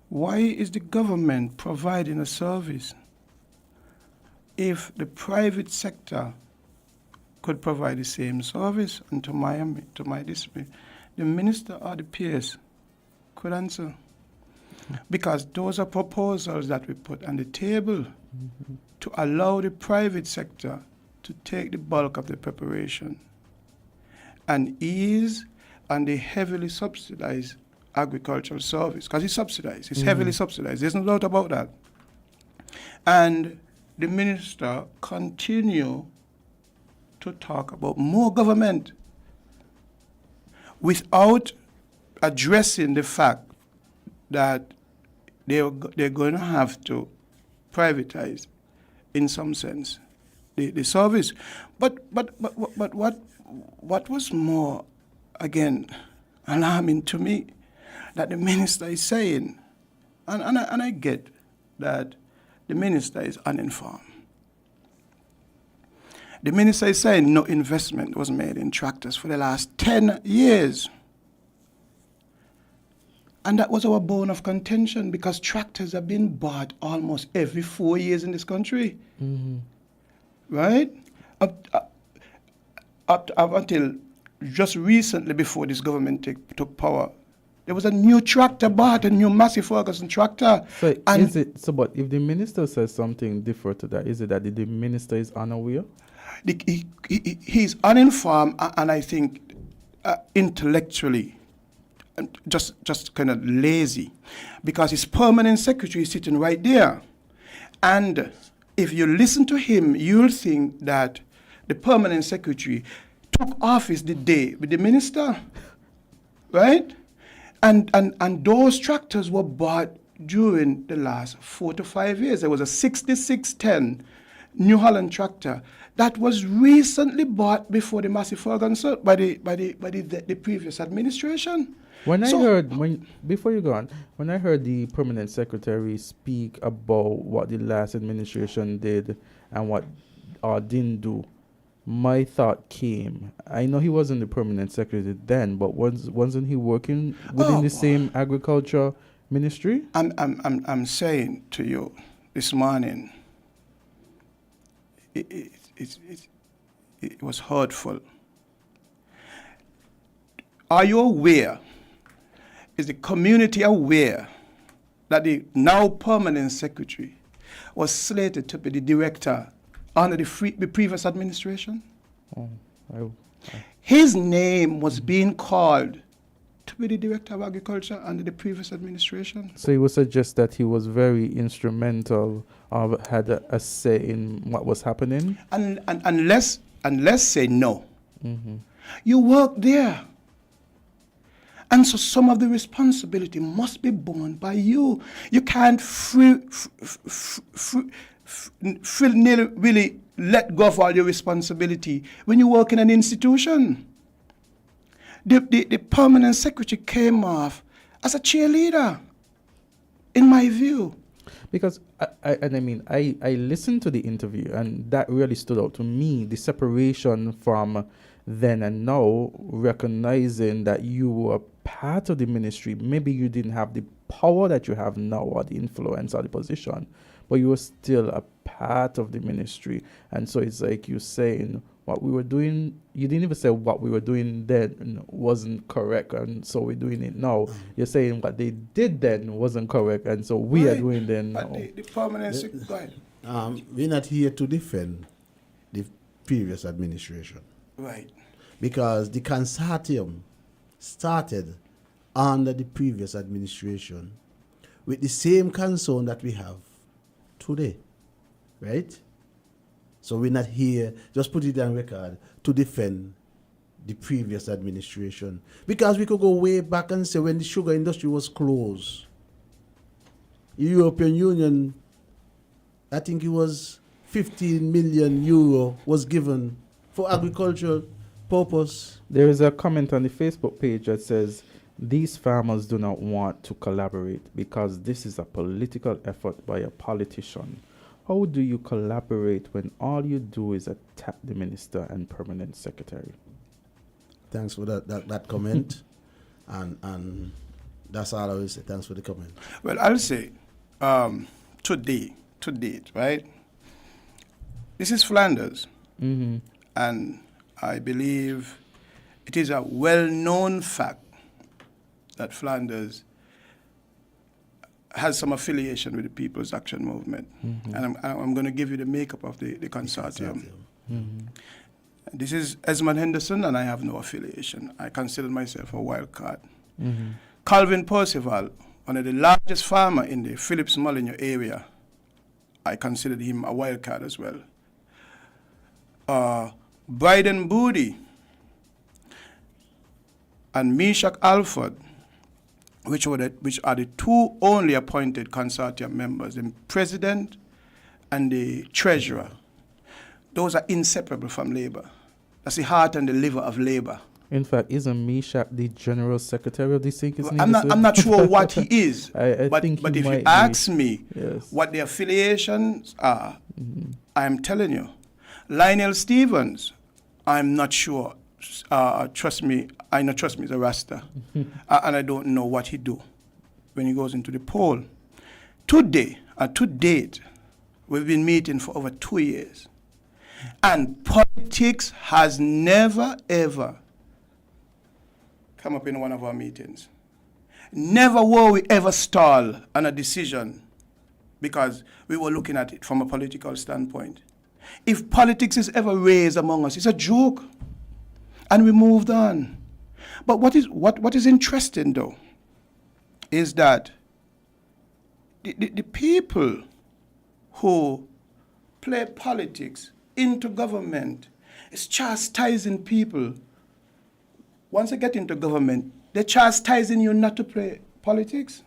why is the government providing a service if the private sector could provide the same service? And to my dismay, the minister or the PS could answer. Because those are proposals that we put on the table to allow the private sector to take the bulk of the preparation and ease on the heavily subsidized agricultural service. Because it's subsidized, it's heavily subsidized, there's no doubt about that. And the minister continue to talk about more government without addressing the fact that they're going to have to privatize, in some sense, the service. But what was more, again, alarming to me, that the minister is saying, and I get that the minister is uninformed. The minister is saying no investment was made in tractors for the last 10 years. And that was our bone of contention, because tractors have been bought almost every 4 years in this country. Right? Up until just recently, before this government took power, there was a new tractor bought, a new Massey Ferguson tractor. But if the minister says something different to that, is it that the minister is unaware? He's uninformed, and I think intellectually just kind of lazy, because his permanent secretary is sitting right there. And if you listen to him, you'll think that the permanent secretary took office the day with the minister, right? And those tractors were bought during the last 4 to 5 years. There was a 6610 New Holland tractor that was recently bought before the Massey Ferguson by the previous administration. Before you go on, when I heard the permanent secretary speak about what the last administration did and what didn't do, my thought came, I know he wasn't the permanent secretary then, but wasn't he working within the same agriculture ministry? I'm saying to you this morning, it was hurtful. Are you aware? Is the community aware that the now permanent secretary was slated to be the director under the previous administration? His name was being called to be the director of agriculture under the previous administration. So it would suggest that he was very instrumental or had a say in what was happening? And let's say no. You work there. And so some of the responsibility must be borne by you. You can't really let go of all your responsibility when you work in an institution. The permanent secretary came off as a cheerleader, in my view. Because I listened to the interview, and that really stood out to me, the separation from then and now, recognizing that you were part of the ministry. Maybe you didn't have the power that you have now, or the influence or the position, but you were still a part of the ministry. And so it's like you saying what we were doing, you didn't even say what we were doing then wasn't correct, and so we're doing it now. You're saying what they did then wasn't correct, and so we are doing then now. The permanent secretary. We're not here to defend the previous administration. Right. Because the consortium started under the previous administration with the same concern that we have today. Right? So we're not here, just put it on record, to defend the previous administration. Because we could go way back and say when the sugar industry was closed, the European Union, I think it was 15 million euro was given for agricultural purpose. There is a comment on the Facebook page that says, these farmers do not want to collaborate because this is a political effort by a politician. How do you collaborate when all you do is attack the minister and permanent secretary? Thanks for that comment. and that's all I will say. Thanks for the comment. Well, I'll say, to date, right? This is Flanders. Mm-hmm. And I believe it is a well-known fact that Flanders has some affiliation with the People's Action Movement. Mm-hmm. And I'm going to give you the makeup of the consortium. Mm-hmm. This is Esmond Henderson, and I have no affiliation. I consider myself a wild card. Mm-hmm. Calvin Percival, one of the largest farmer in the Phillips Molyneux area, I considered him a wild card as well. Bryden Boody and Meshach Alford, which are the two only appointed consortium members, the president and the treasurer. Those are inseparable from labor. That's the heart and the liver of labor. In fact, isn't Meshach the general secretary of the Sinkers? I'm not sure what he is, but if you ask me what the affiliations are, I'm telling you. Lionel Stevens, I'm not sure. Trust me, he's a Rasta. And I don't know what he do when he goes into the poll. To date, we've been meeting for over 2 years. And politics has never, ever come up in one of our meetings. Never were we ever stall on a decision because we were looking at it from a political standpoint. If politics is ever raised among us, it's a joke. And we moved on. But what is interesting, though, is that the people who play politics into government is chastising people. Once they get into government, they're chastising you not to play politics.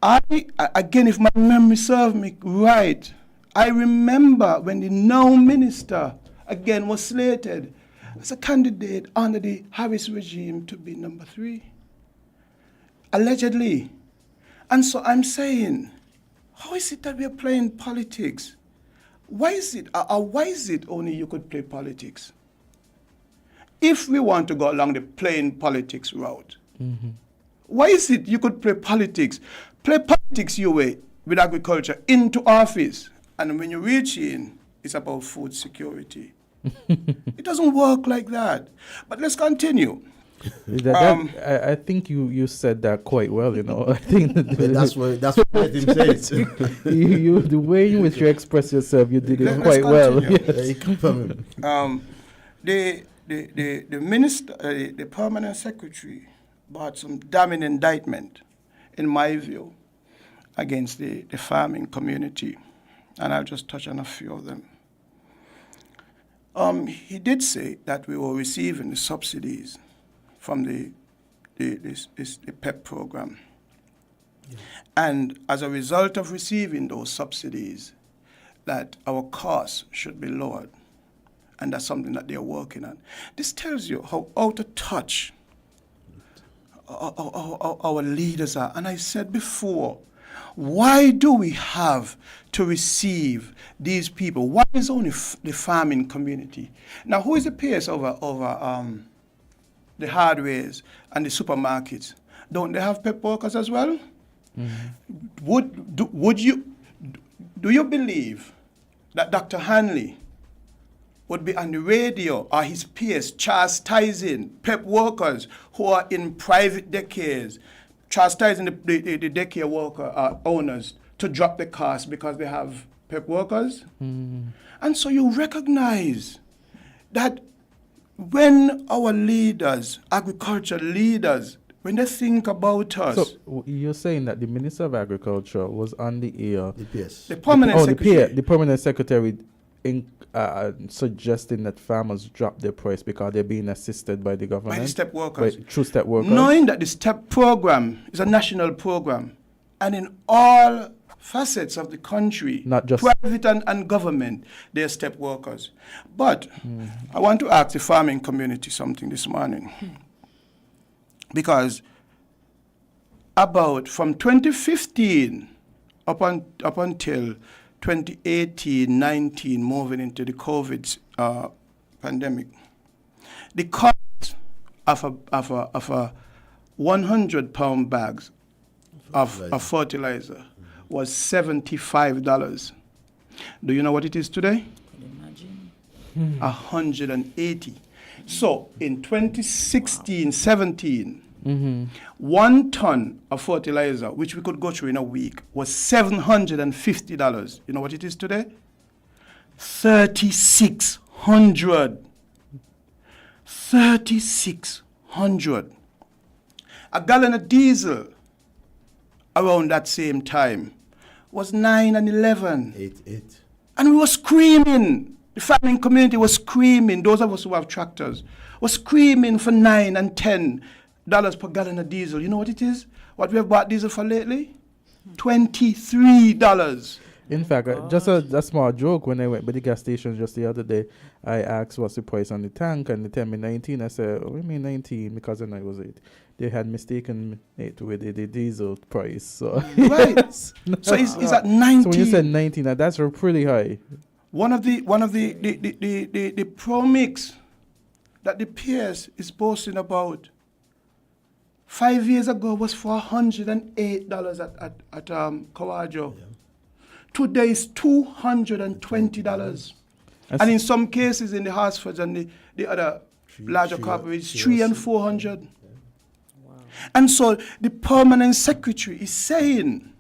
Again, if my memory serves me right, I remember when the now minister, again, was slated as a candidate under the Harris regime to be number 3. Allegedly. And so I'm saying, how is it that we are playing politics? Why is it only you could play politics? If we want to go along the playing politics route, why is it you could play politics? Play politics your way with agriculture into office. And when you reach in, it's about food security. It doesn't work like that. But let's continue. I think you said that quite well, you know. I think that's what let him say it. The way in which you express yourself, you did it quite well. Yes. The minister, the permanent secretary, brought some damning indictment, in my view, against the farming community, and I'll just touch on a few of them. He did say that we were receiving the subsidies from the the PEP program. And as a result of receiving those subsidies, that our costs should be lowered. And that's something that they're working on. This tells you how out of touch our leaders are. And I said before, why do we have to receive these people? Why is only the farming community? Now, who is the peers over the hardwares and the supermarkets? Don't they have PEP workers as well? Mm-hmm. Do you believe that Dr. Hanley would be on the radio or his peers chastising PEP workers who are in private daycares, chastising the daycare worker owners to drop the cost because they have PEP workers? Mm. And so you recognize that when our leaders, agriculture leaders, when they think about us... So you're saying that the Minister of Agriculture was on the air... The permanent secretary. The permanent secretary suggesting that farmers drop their price because they're being assisted by the government? By the step workers. Through step workers? Knowing that the step program is a national program, and in all facets of the country, not just private and government, they're step workers. But I want to ask the farming community something this morning. Because from 2015 up until 2018-19, moving into the COVID pandemic, the cost of a 100-pound bags of fertilizer was $75. Do you know what it is today? Imagine. 180. So in 2016-17, 1 ton of fertilizer, which we could go through in a week, was $750. You know what it is today? $3,600. $3,600. A gallon of diesel around that same time was $9 and $11. 8. And we were screaming. The farming community was screaming. Those of us who have tractors were screaming for $9 and $10 per gallon of diesel. You know what it is? What we have bought diesel for lately? $23. In fact, just a small joke, when I went by the gas station just the other day, I asked what's the price on the tank, and they tell me 19. I said, what do you mean 19? Because then I was it. They had mistaken it with the diesel price. So right. So it's at 19. So when you said 19, that's pretty high. One of the Pro Mix that the peers is boasting about 5 years ago was for $108 at Kawajo. Yeah. Today is $220. And in some cases in the Hartsfords and the other larger corporates, $300 and $400. Wow. And so the permanent secretary is saying,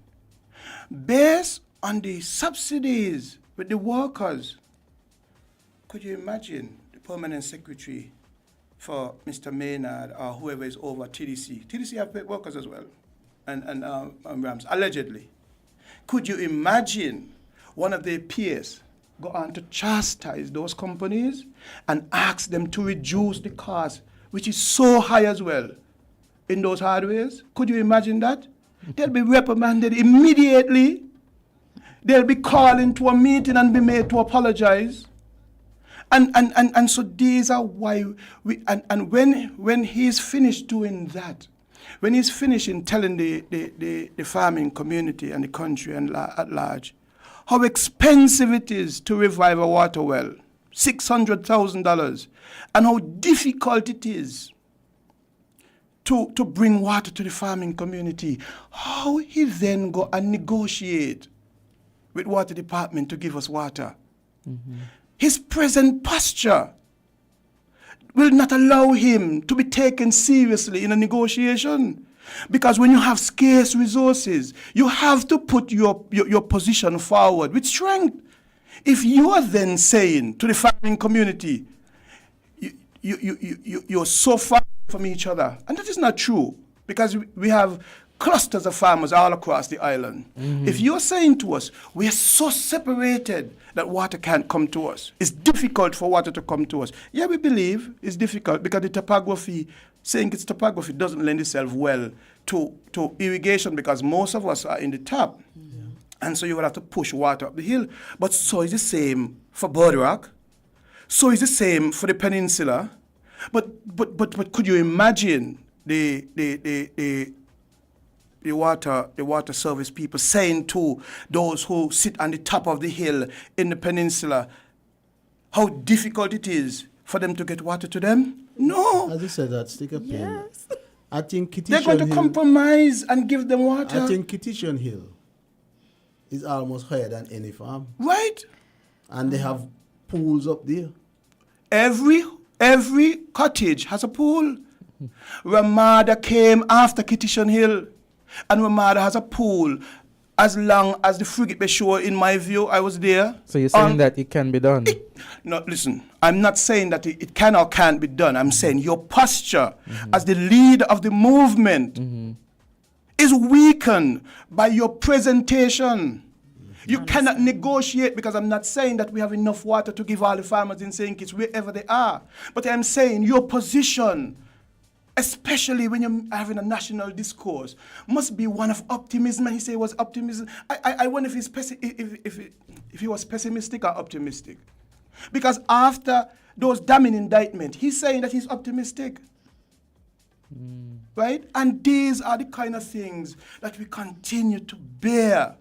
based on the subsidies with the workers, could you imagine the permanent secretary for Mr. Maynard or whoever is over TDC? TDC have paid workers as well, and Rams, allegedly. Could you imagine one of their peers go on to chastise those companies and ask them to reduce the cost, which is so high as well, in those hardwares? Could you imagine that? They'll be reprimanded immediately. They'll be called into a meeting and be made to apologize. And so these are why and when he's finished doing that, when he's finished in telling the farming community and the country and at large how expensive it is to revive a water well, $600,000, and how difficult it is to bring water to the farming community, how he then go and negotiate with water department to give us water. Mm-hmm. His present posture will not allow him to be taken seriously in a negotiation. Because when you have scarce resources, you have to put your position forward with strength. If you are then saying to the farming community, you're so far from each other, and that is not true, because we have clusters of farmers all across the island. If you're saying to us, we're so separated that water can't come to us, it's difficult for water to come to us. Yeah, we believe it's difficult because the topography, saying it's topography doesn't lend itself well to irrigation because most of us are in the top. And so you would have to push water up the hill. But so is the same for Boardwalk. So is the same for the peninsula. But could you imagine the water service people saying to those who sit on the top of the hill in the peninsula how difficult it is for them to get water to them? No. As you said that, stick a pin. Yes. I think Kittitian They're going to Hill, compromise and give them water. I think Kittitian Hill is almost higher than any farm. Right. And they have pools up there. Every cottage has a pool. Ramada came after Kittitian Hill, and Ramada has a pool as long as the Frigate Bay Shore, in my view. I was there. So you're saying that it can be done? No, listen, I'm not saying that it can or can't be done. I'm saying your posture as the leader of the movement is weakened by your presentation. You cannot negotiate, because I'm not saying that we have enough water to give all the farmers in St. Kitts wherever they are. But I'm saying your position, especially when you're having a national discourse, must be one of optimism. And he said it was optimism. I wonder if he was pessimistic or optimistic. Because after those damning indictments, he's saying that he's optimistic. Right? And these are the kind of things that we continue to bear.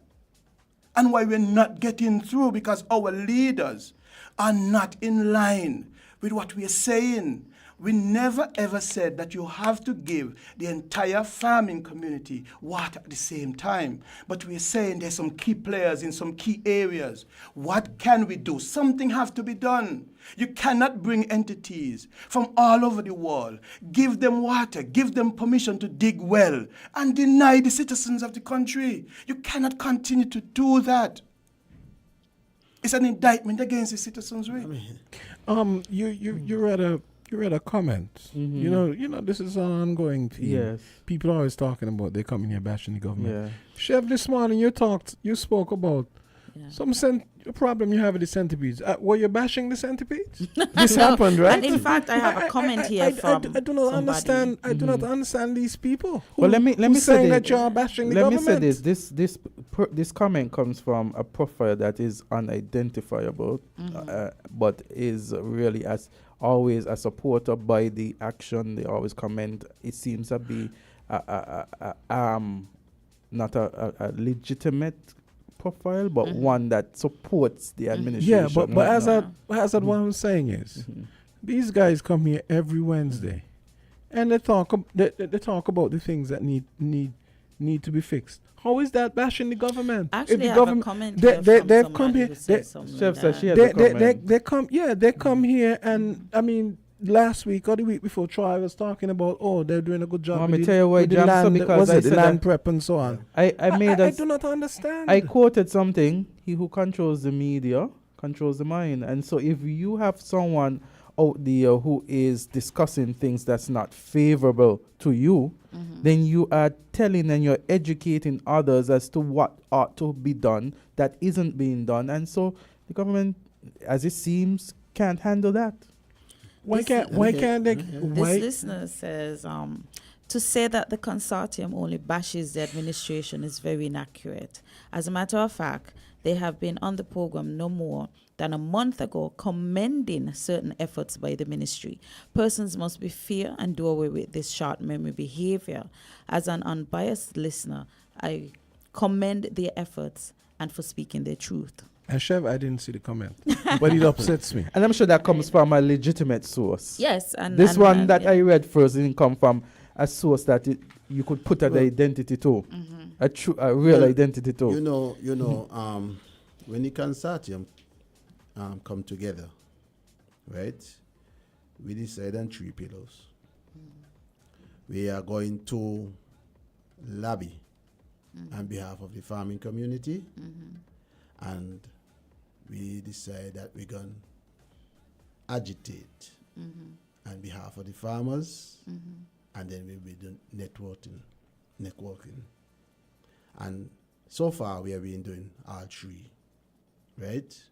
And why we're not getting through, because our leaders are not in line with what we're saying. We never ever said that you have to give the entire farming community water at the same time. But we're saying there's some key players in some key areas. What can we do? Something has to be done. You cannot bring entities from all over the world, give them water, give them permission to dig well, and deny the citizens of the country. You cannot continue to do that. It's an indictment against the citizens, really. You read a comment. You know, this is an ongoing theme. Yes. People are always talking about they coming here bashing the government. Yeah. Chef, this morning you spoke about some problem you have with the centipedes. Were you bashing the centipedes? This happened, right? And in fact, I have a comment here from I do not somebody. understand. I do not understand these people. Well, let me who's say saying this. that you're bashing the Let government. me say this comment comes from a profile that is unidentifiable, but is really as always a supporter by the action. They always comment. It seems to be not a legitimate profile, but one that supports the administration. Yeah, but as what I'm saying is, these guys come here every Wednesday, and they talk about the things that need to be fixed. How is that bashing the government? Actually, I have a comment here from they've come here. Chef says she has a comment. They come here, and I mean, last week or the week before, Troy was talking about, they're doing a good job. Let me tell you why, with the land, because the land prep and so on. I do not understand. I quoted something. He who controls the media controls the mind. And so if you have someone out there who is discussing things that's not favorable to you, then you are telling and you're educating others as to what ought to be done that isn't being done. And so the government, as it seems, can't handle that. Why can't they? This listener says, to say that the consortium only bashes the administration is very inaccurate. As a matter of fact, they have been on the program no more than a month ago, commending certain efforts by the ministry. Persons must be fair and do away with this short memory behavior. As an unbiased listener, I commend their efforts and for speaking their truth. And Chef, I didn't see the comment, but it upsets me. And I'm sure that comes from a legitimate source. Yes, and this one that I read first didn't come from a source that you could put an identity to, a real identity to. You know, when the consortium come together, right? We decide on 3 pillars. We are going to lobby on behalf of the farming community, and we decide that we're going to agitate on behalf of the farmers, and then we'll be doing networking networking. And so far, we have been doing all three, right?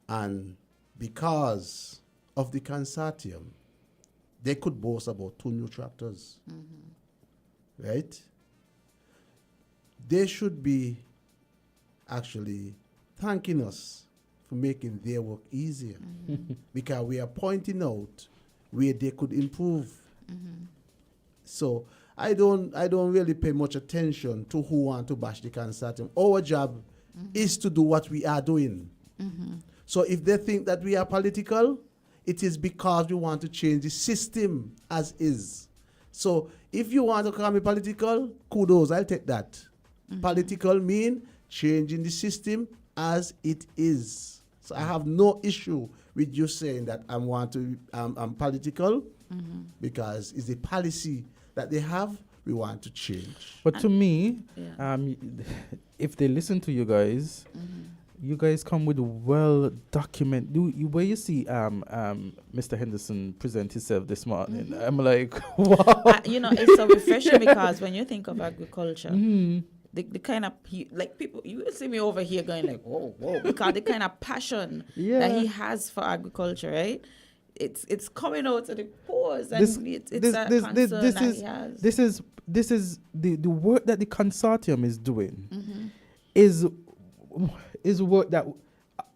And because of the consortium, they could boast about 2 new tractors, right? They should be actually thanking us for making their work easier because we are pointing out where they could improve. So I don't really pay much attention to who want to bash the consortium. Our job is to do what we are doing. So if they think that we are political, it is because we want to change the system as is. So if you want to call me political, kudos, I'll take that. Political mean changing the system as it is. So I have no issue with you saying that I'm political because it's the policy that they have we want to change. But to me, if they listen to you guys, you guys come with well documented. Where you see Mr. Henderson present himself this morning, I'm like, wow. It's so refreshing because when you think of agriculture, the kind of people, you will see me over here going like, whoa, because the kind of passion that he has for agriculture, right? It's coming out to the pores, and it's a concern that he has. This is the work that the consortium is doing is work that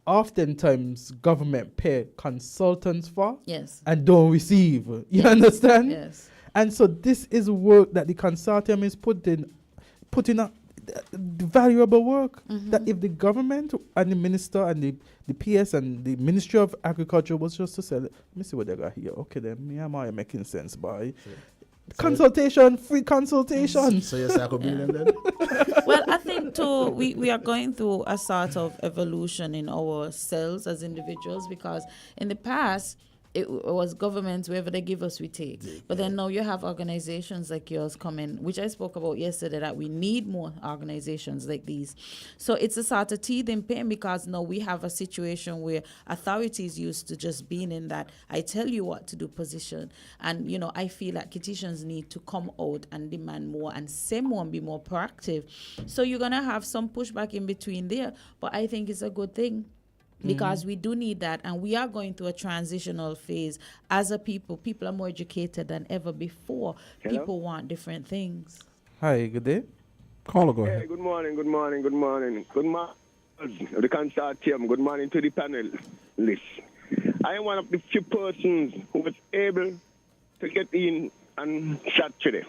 oftentimes government pay consultants for and don't receive. You understand? Yes. And so this is work that the consortium is putting up valuable work that if the government and the minister and the PS and the Ministry of Agriculture was just to say, let me see what they got here. Okay, then me am I making sense, boy. Consultation, free consultation. So yes, I could be them then? Well, I think too, we are going through a sort of evolution in ourselves as individuals, because in the past, it was governments, wherever they give us, we take. But then now you have organizations like yours coming, which I spoke about yesterday, that we need more organizations like these. So it's a sort of teething pain, because now we have a situation where authorities used to just being in that I tell you what to do position. And, I feel like Kittians need to come out and demand more and say more and be more proactive. So you're going to have some pushback in between there. But I think it's a good thing, because we do need that, and we are going through a transitional phase as a people. People are more educated than ever before. Hello? People want different things. Hi, good day. Caller, go ahead. Hey, good morning. Good morning, the consortium. Good morning to the panel list. I am one of the few persons who was able to get in and chat today.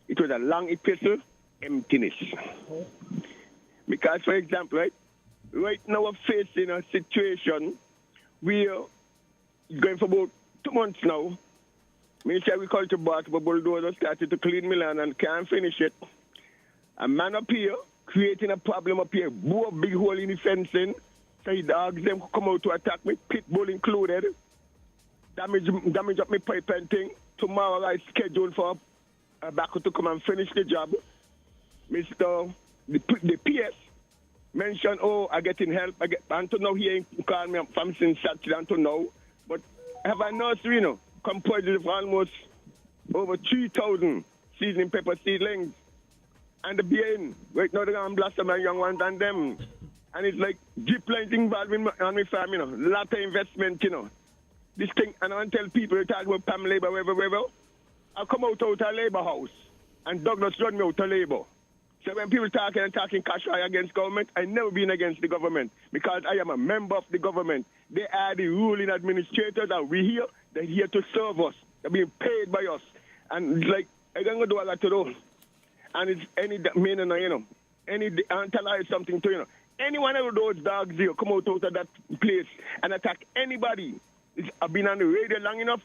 It was a long epistle, emptiness. Because, for example, right now we're facing a situation where going for about 2 months now, Ministry of Agriculture bought a bulldozer, started to clean Milan and can't finish it. A man up here creating a problem up here, blew a big hole in the fencing, so the dogs them come out to attack me, pit bull included, damage up my pipe and thing. Tomorrow I scheduled for a backer to come and finish the job. The PS mentioned, I getting help. Until now, he ain't called me up from since Saturday until now. But have a nursery, composed of almost over 3,000 seasoning pepper seedlings. And the being, right now, they're going to blossom my young ones and them. And it's like deep lines involved on my farm, a lot of investment, This thing, and I want to tell people, they talk about PAM labor, wherever. I come out of labor house, and Douglas run me out of labor. So when people talking cash against government, I never been against the government, because I am a member of the government. They are the ruling administrators, and we here, they're here to serve us. They're being paid by us. And it's like, I'm going to do a lot to do. And it's I'll tell you something to any one of those dogs here come out of that place and attack anybody. I've been on the radio long enough.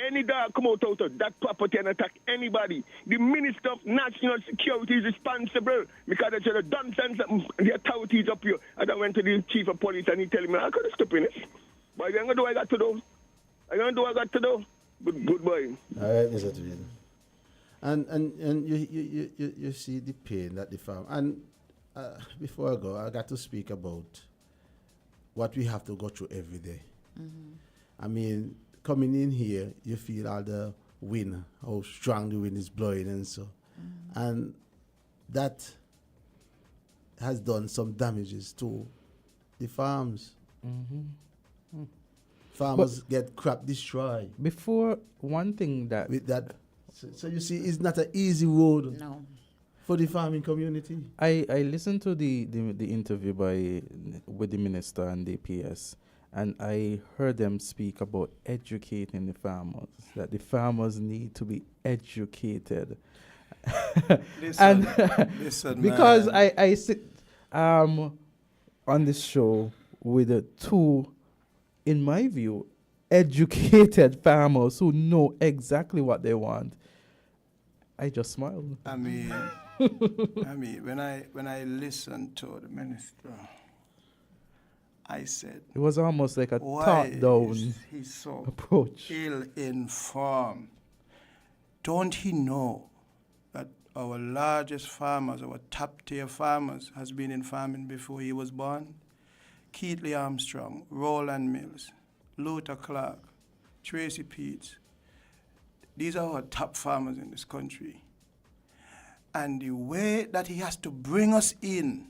Any dog come out of that property and attack anybody. The Minister of National Security is responsible, because they should have done something. The authorities up here. And I went to the chief of police and he tell me, I could have stopped this. But I'm going to do what I got to do. Good boy. All right, Mr. Twin. And you see the pain that the farm. And before I go, I got to speak about what we have to go through every day. I mean, coming in here, you feel all the wind, how strong the wind is blowing and so. And that has done some damages to the farms. Farmers get crop destroyed. Before, one thing that... With that, so you see, it's not an easy road. No. For the farming community. I listened to the interview with the minister and the PS, and I heard them speak about educating the farmers, that the farmers need to be educated. Listen, because man. I sit on this show with two, in my view, educated farmers who know exactly what they want. I just smiled. I mean, when I listened to the minister, I said, it was almost like a why top-down is he so approach. Ill-informed? Don't he know that our largest farmers, our top-tier farmers, has been in farming before he was born? Keatley Armstrong, Roland Mills, Luther Clark, Tracy Peets. These are our top farmers in this country. And the way that he has to bring us in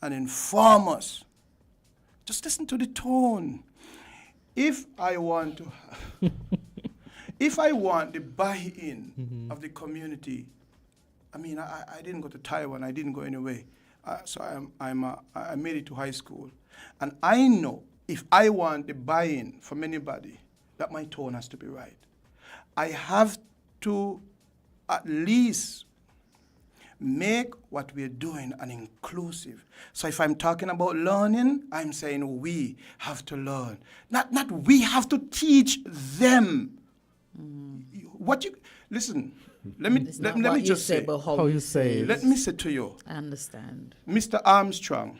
and inform us, just listen to the tone. If I want to, if I want the buy-in of the community, I mean, I didn't go to Taiwan, I didn't go anywhere. So I made it to high school. And I know if I want the buy-in from anybody, that my tone has to be right. I have to at least make what we're doing an inclusive. So if I'm talking about learning, I'm saying we have to learn. Not we have to teach them. What you listen, let me just say how you say it. Let me say to you. I understand. Mr. Armstrong,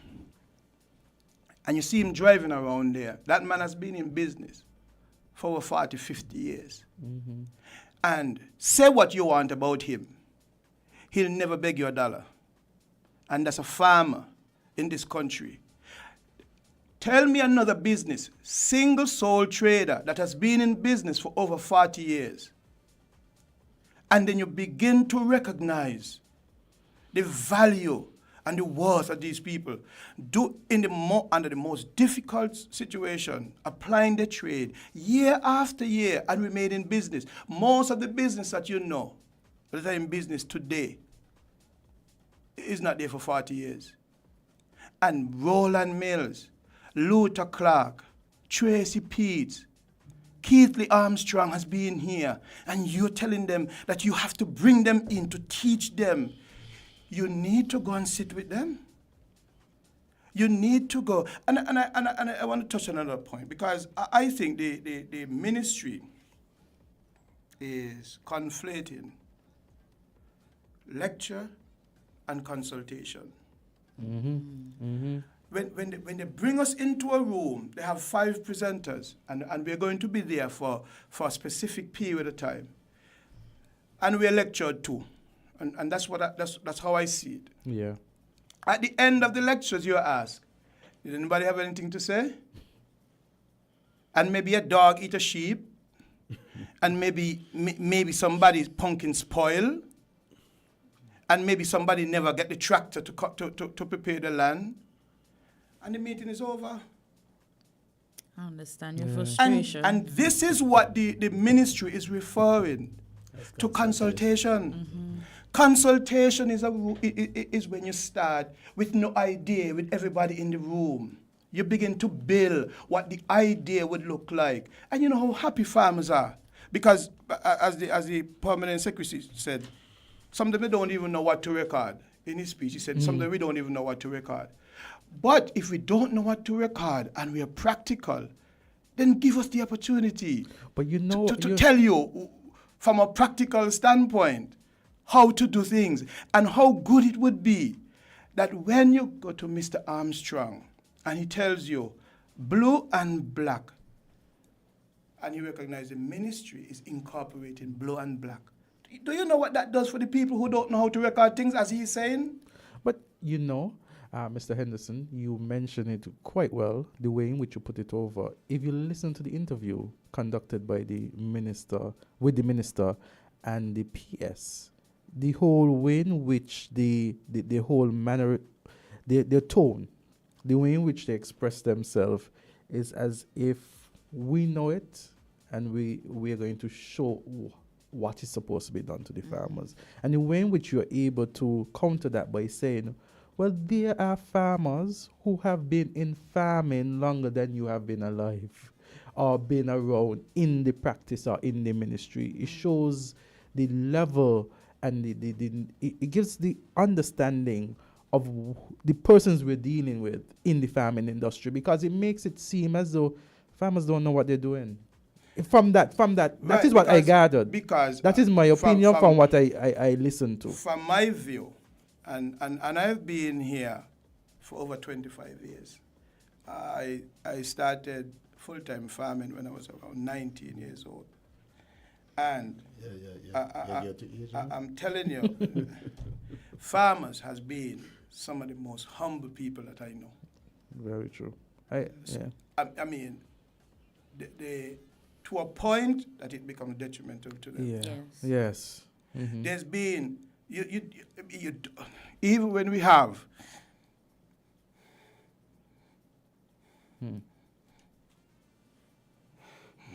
and you see him driving around there, that man has been in business for over 40, 50 years. And say what you want about him, he'll never beg you $1. And that's a farmer in this country. Tell me another business, single sole trader that has been in business for over 40 years. And then you begin to recognize the value and the worth of these people under the most difficult situation, applying the trade year after year, and remain in business. Most of the business that you know that are in business today is not there for 40 years. And Roland Mills, Luther Clark, Tracy Peets, Keatley Armstrong has been here, and you're telling them that you have to bring them in to teach them. You need to go and sit with them. You need to go. And I want to touch on another point, because I think the ministry is conflating lecture and consultation. When they bring us into a room, they have 5 presenters, and we're going to be there for a specific period of time. And we're lectured too. And that's how I see it. Yeah. At the end of the lectures, you're asked, did anybody have anything to say? And maybe a dog eat a sheep, and maybe somebody's pumpkin spoil, and maybe somebody never get the tractor to prepare the land, and the meeting is over. I understand your frustration. And this is what the ministry is referring to, consultation. Consultation is when you start with no idea, with everybody in the room. You begin to build what the idea would look like. And you know how happy farmers are. Because as the permanent secretary said, some of them don't even know what to record. In his speech, he said, some of them we don't even know what to record. But if we don't know what to record and we are practical, then give us the opportunity to tell you from a practical standpoint how to do things, and how good it would be that when you go to Mr. Armstrong and he tells you blue and black, and you recognize the ministry is incorporating blue and black. Do you know what that does for the people who don't know how to record things, as he's saying? But Mr. Henderson, you mentioned it quite well, the way in which you put it over. If you listen to the interview conducted by the minister, with the minister and the PS, the whole way in which the whole manner, their tone, the way in which they express themselves is as if we know it and we are going to show what is supposed to be done to the farmers. And the way in which you're able to counter that by saying, well, there are farmers who have been in farming longer than you have been alive or been around in the practice or in the ministry. It shows the level and it gives the understanding of the persons we're dealing with in the farming industry, because it makes it seem as though farmers don't know what they're doing. From that, that is what I gathered. Because that is my opinion from what I listened to. From my view, and I've been here for over 25 years. I started full-time farming when I was around 19 years old. And I'm telling you, farmers has been some of the most humble people that I know. Very true. I mean, to a point that it becomes detrimental to them. Yeah. Yes. Mm-hmm. There's been you even when we have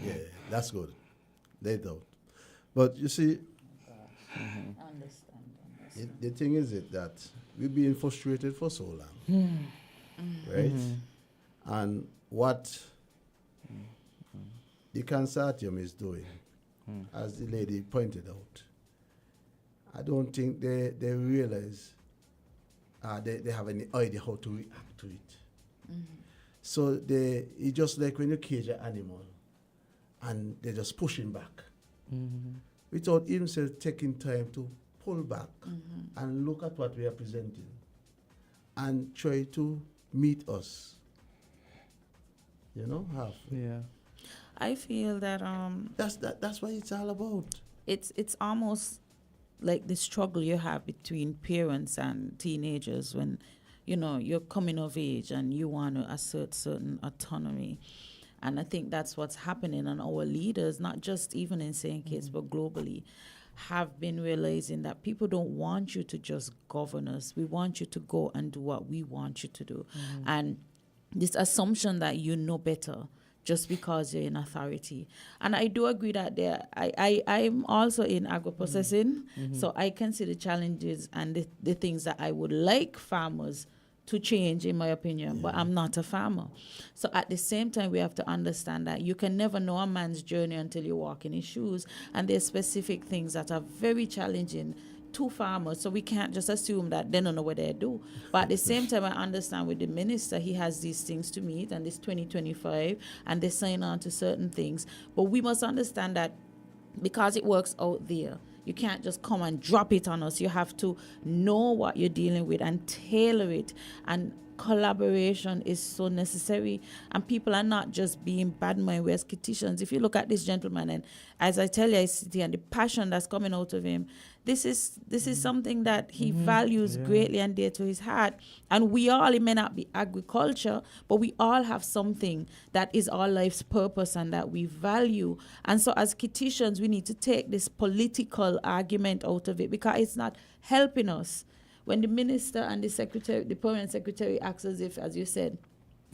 Yeah, that's good. They don't. But you see, the thing is that we've been frustrated for so long, right? And what the consortium is doing, as the lady pointed out, I don't think they realize they have any idea how to react to it. So it's just like when you cage an animal and they're just pushing back without himself taking time to pull back and look at what we are presenting and try to meet us. You know, halfway. Yeah. I feel that that's what it's all about. It's almost like the struggle you have between parents and teenagers when, you know, you're coming of age and you want to assert certain autonomy. And I think that's what's happening. And our leaders, not just even in St. Kitts, but globally, have been realizing that people don't want you to just govern us. We want you to go and do what we want you to do. And this assumption that you know better just because you're in authority. And I do agree that I'm also in agro-processing, so I can see the challenges and the things that I would like farmers to change, in my opinion, but I'm not a farmer. So at the same time, we have to understand that you can never know a man's journey until you walk in his shoes, and there's specific things that are very challenging to farmers, so we can't just assume that they don't know what they do. But at the same time, I understand with the minister, he has these things to meet, and this 2025, and they sign on to certain things. But we must understand that because it works out there, you can't just come and drop it on us. You have to know what you're dealing with and tailor it. And collaboration is so necessary. And people are not just being bad-minded. We're skittians. If you look at this gentleman, and as I tell you, I sit here, and the passion that's coming out of him, this is something that he values greatly and dear to his heart. And we all, it may not be agriculture, but we all have something that is our life's purpose and that we value. And so as Kittitians, we need to take this political argument out of it, because it's not helping us. When the minister and the secretary, the permanent secretary, acts as if, as you said,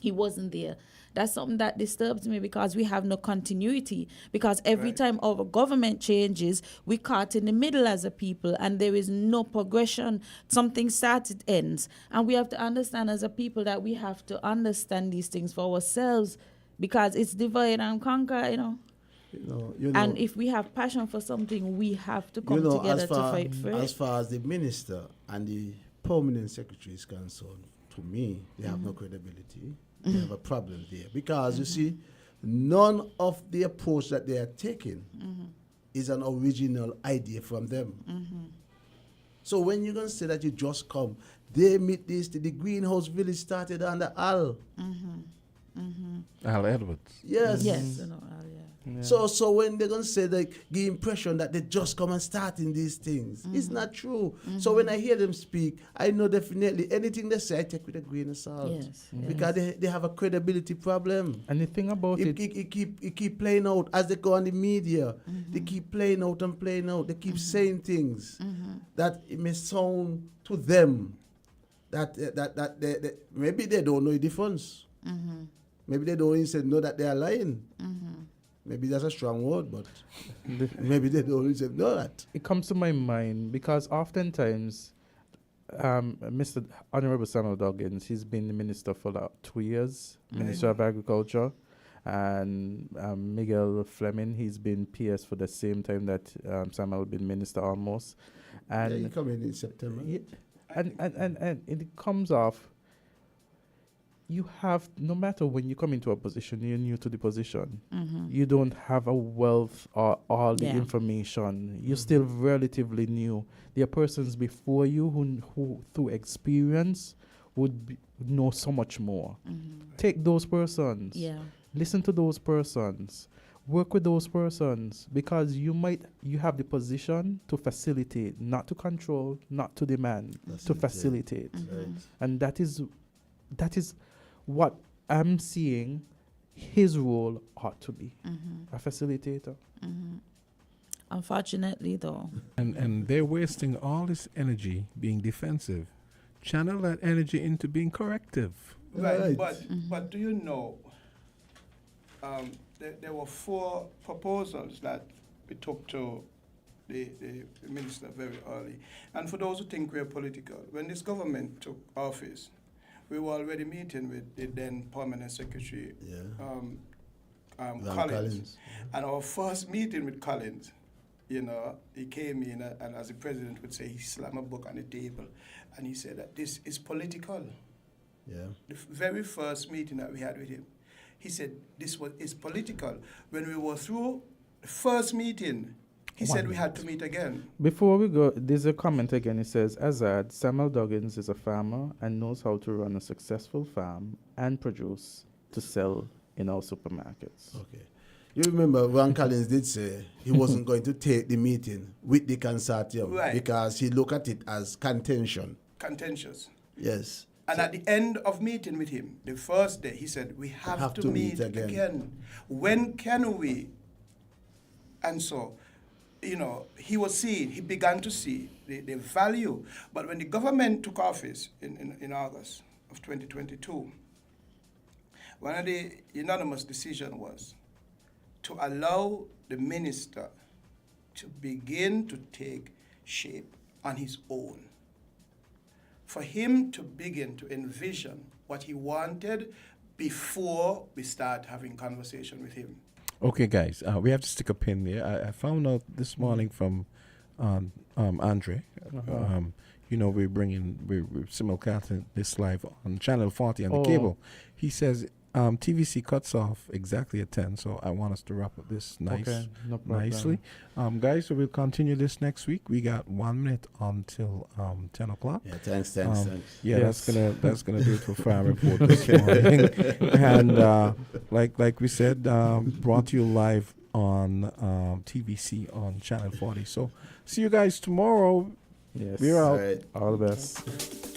he wasn't there, that's something that disturbs me, because we have no continuity. Because every time our government changes, we caught in the middle as a people, and there is no progression. Something starts, it ends. And we have to understand as a people that we have to understand these things for ourselves, because it's divide and conquer, you know. You know, and if we have passion for something, we have to come together to fight for it. As far as the minister and the permanent secretary is concerned, to me, they have no credibility. They have a problem there. Because, you see, none of the approach that they are taking is an original idea from them. So when you're going to say that you just come, they meet this, the greenhouse village started under Al. Al Edwards. Yes. Yes, you know, Al, yeah. Yeah. So when they're gonna say like give impression that they just come and start in these things, it's not true. So when I hear them speak, I know definitely anything they say I take with a grain of salt. Yes, Because they have a credibility problem. And the thing about it keep playing out as they go on the media. They keep playing out and playing out. They keep saying things that it may sound to them that they maybe they don't know the difference. Maybe they don't even know that they are lying. Maybe that's a strong word, but maybe they don't even know that. It comes to my mind because oftentimes, Mr. Honorable Samuel Doggins, he's been the minister for like 2 years, Minister of Agriculture, and Miguel Fleming, he's been PS for the same time that Samuel been minister almost. And he come in September. And it comes off. You have, no matter when you come into a position, you're new to the position. You don't have a wealth or all the information. You're still relatively new. There are persons before you who through experience would know so much more. Take those persons. Listen to those persons. Work with those persons, because you have the position to facilitate, not to control, not to demand, to facilitate. And that is what I'm seeing his role ought to be, a facilitator. Unfortunately, though. And they're wasting all this energy being defensive. Channel that energy into being corrective. Right. But do you know, there were 4 proposals that we took to the minister very early. And for those who think we're political, when this government took office, we were already meeting with the then permanent secretary, Collins. And our first meeting with Collins, he came in and as the president would say, he slammed a book on the table and he said that this is political. The very first meeting that we had with him, he said this is political. When we were through the first meeting, he said we had to meet again. Before we go, there's a comment again. It says, Azard, Samuel Doggins is a farmer and knows how to run a successful farm and produce to sell in our supermarkets. Okay. You remember Ron Collins did say he wasn't going to take the meeting with the consortium because he looked at it as contentious. Yes. And at the end of meeting with him, the first day, he said, we have to meet again. When can we? And so, he began to see the value. But when the government took office in August of 2022, one of the unanimous decisions was to allow the minister to begin to take shape on his own. For him to begin to envision what he wanted before we start having conversation with him. Okay, guys, we have to stick a pin there. I found out this morning from Andre. We're simulcasting this live on Channel 40 on the cable. He says TVC cuts off exactly at 10, so I want us to wrap up this nicely. Guys, so we'll continue this next week. We got 1 minute until 10 o'clock. Yeah, thanks. Yeah, yes. that's gonna do it for Farm Report this morning. And like we said, brought to you live on TVC on Channel 40. So see you guys tomorrow. Yes. We're out. Right. All the best.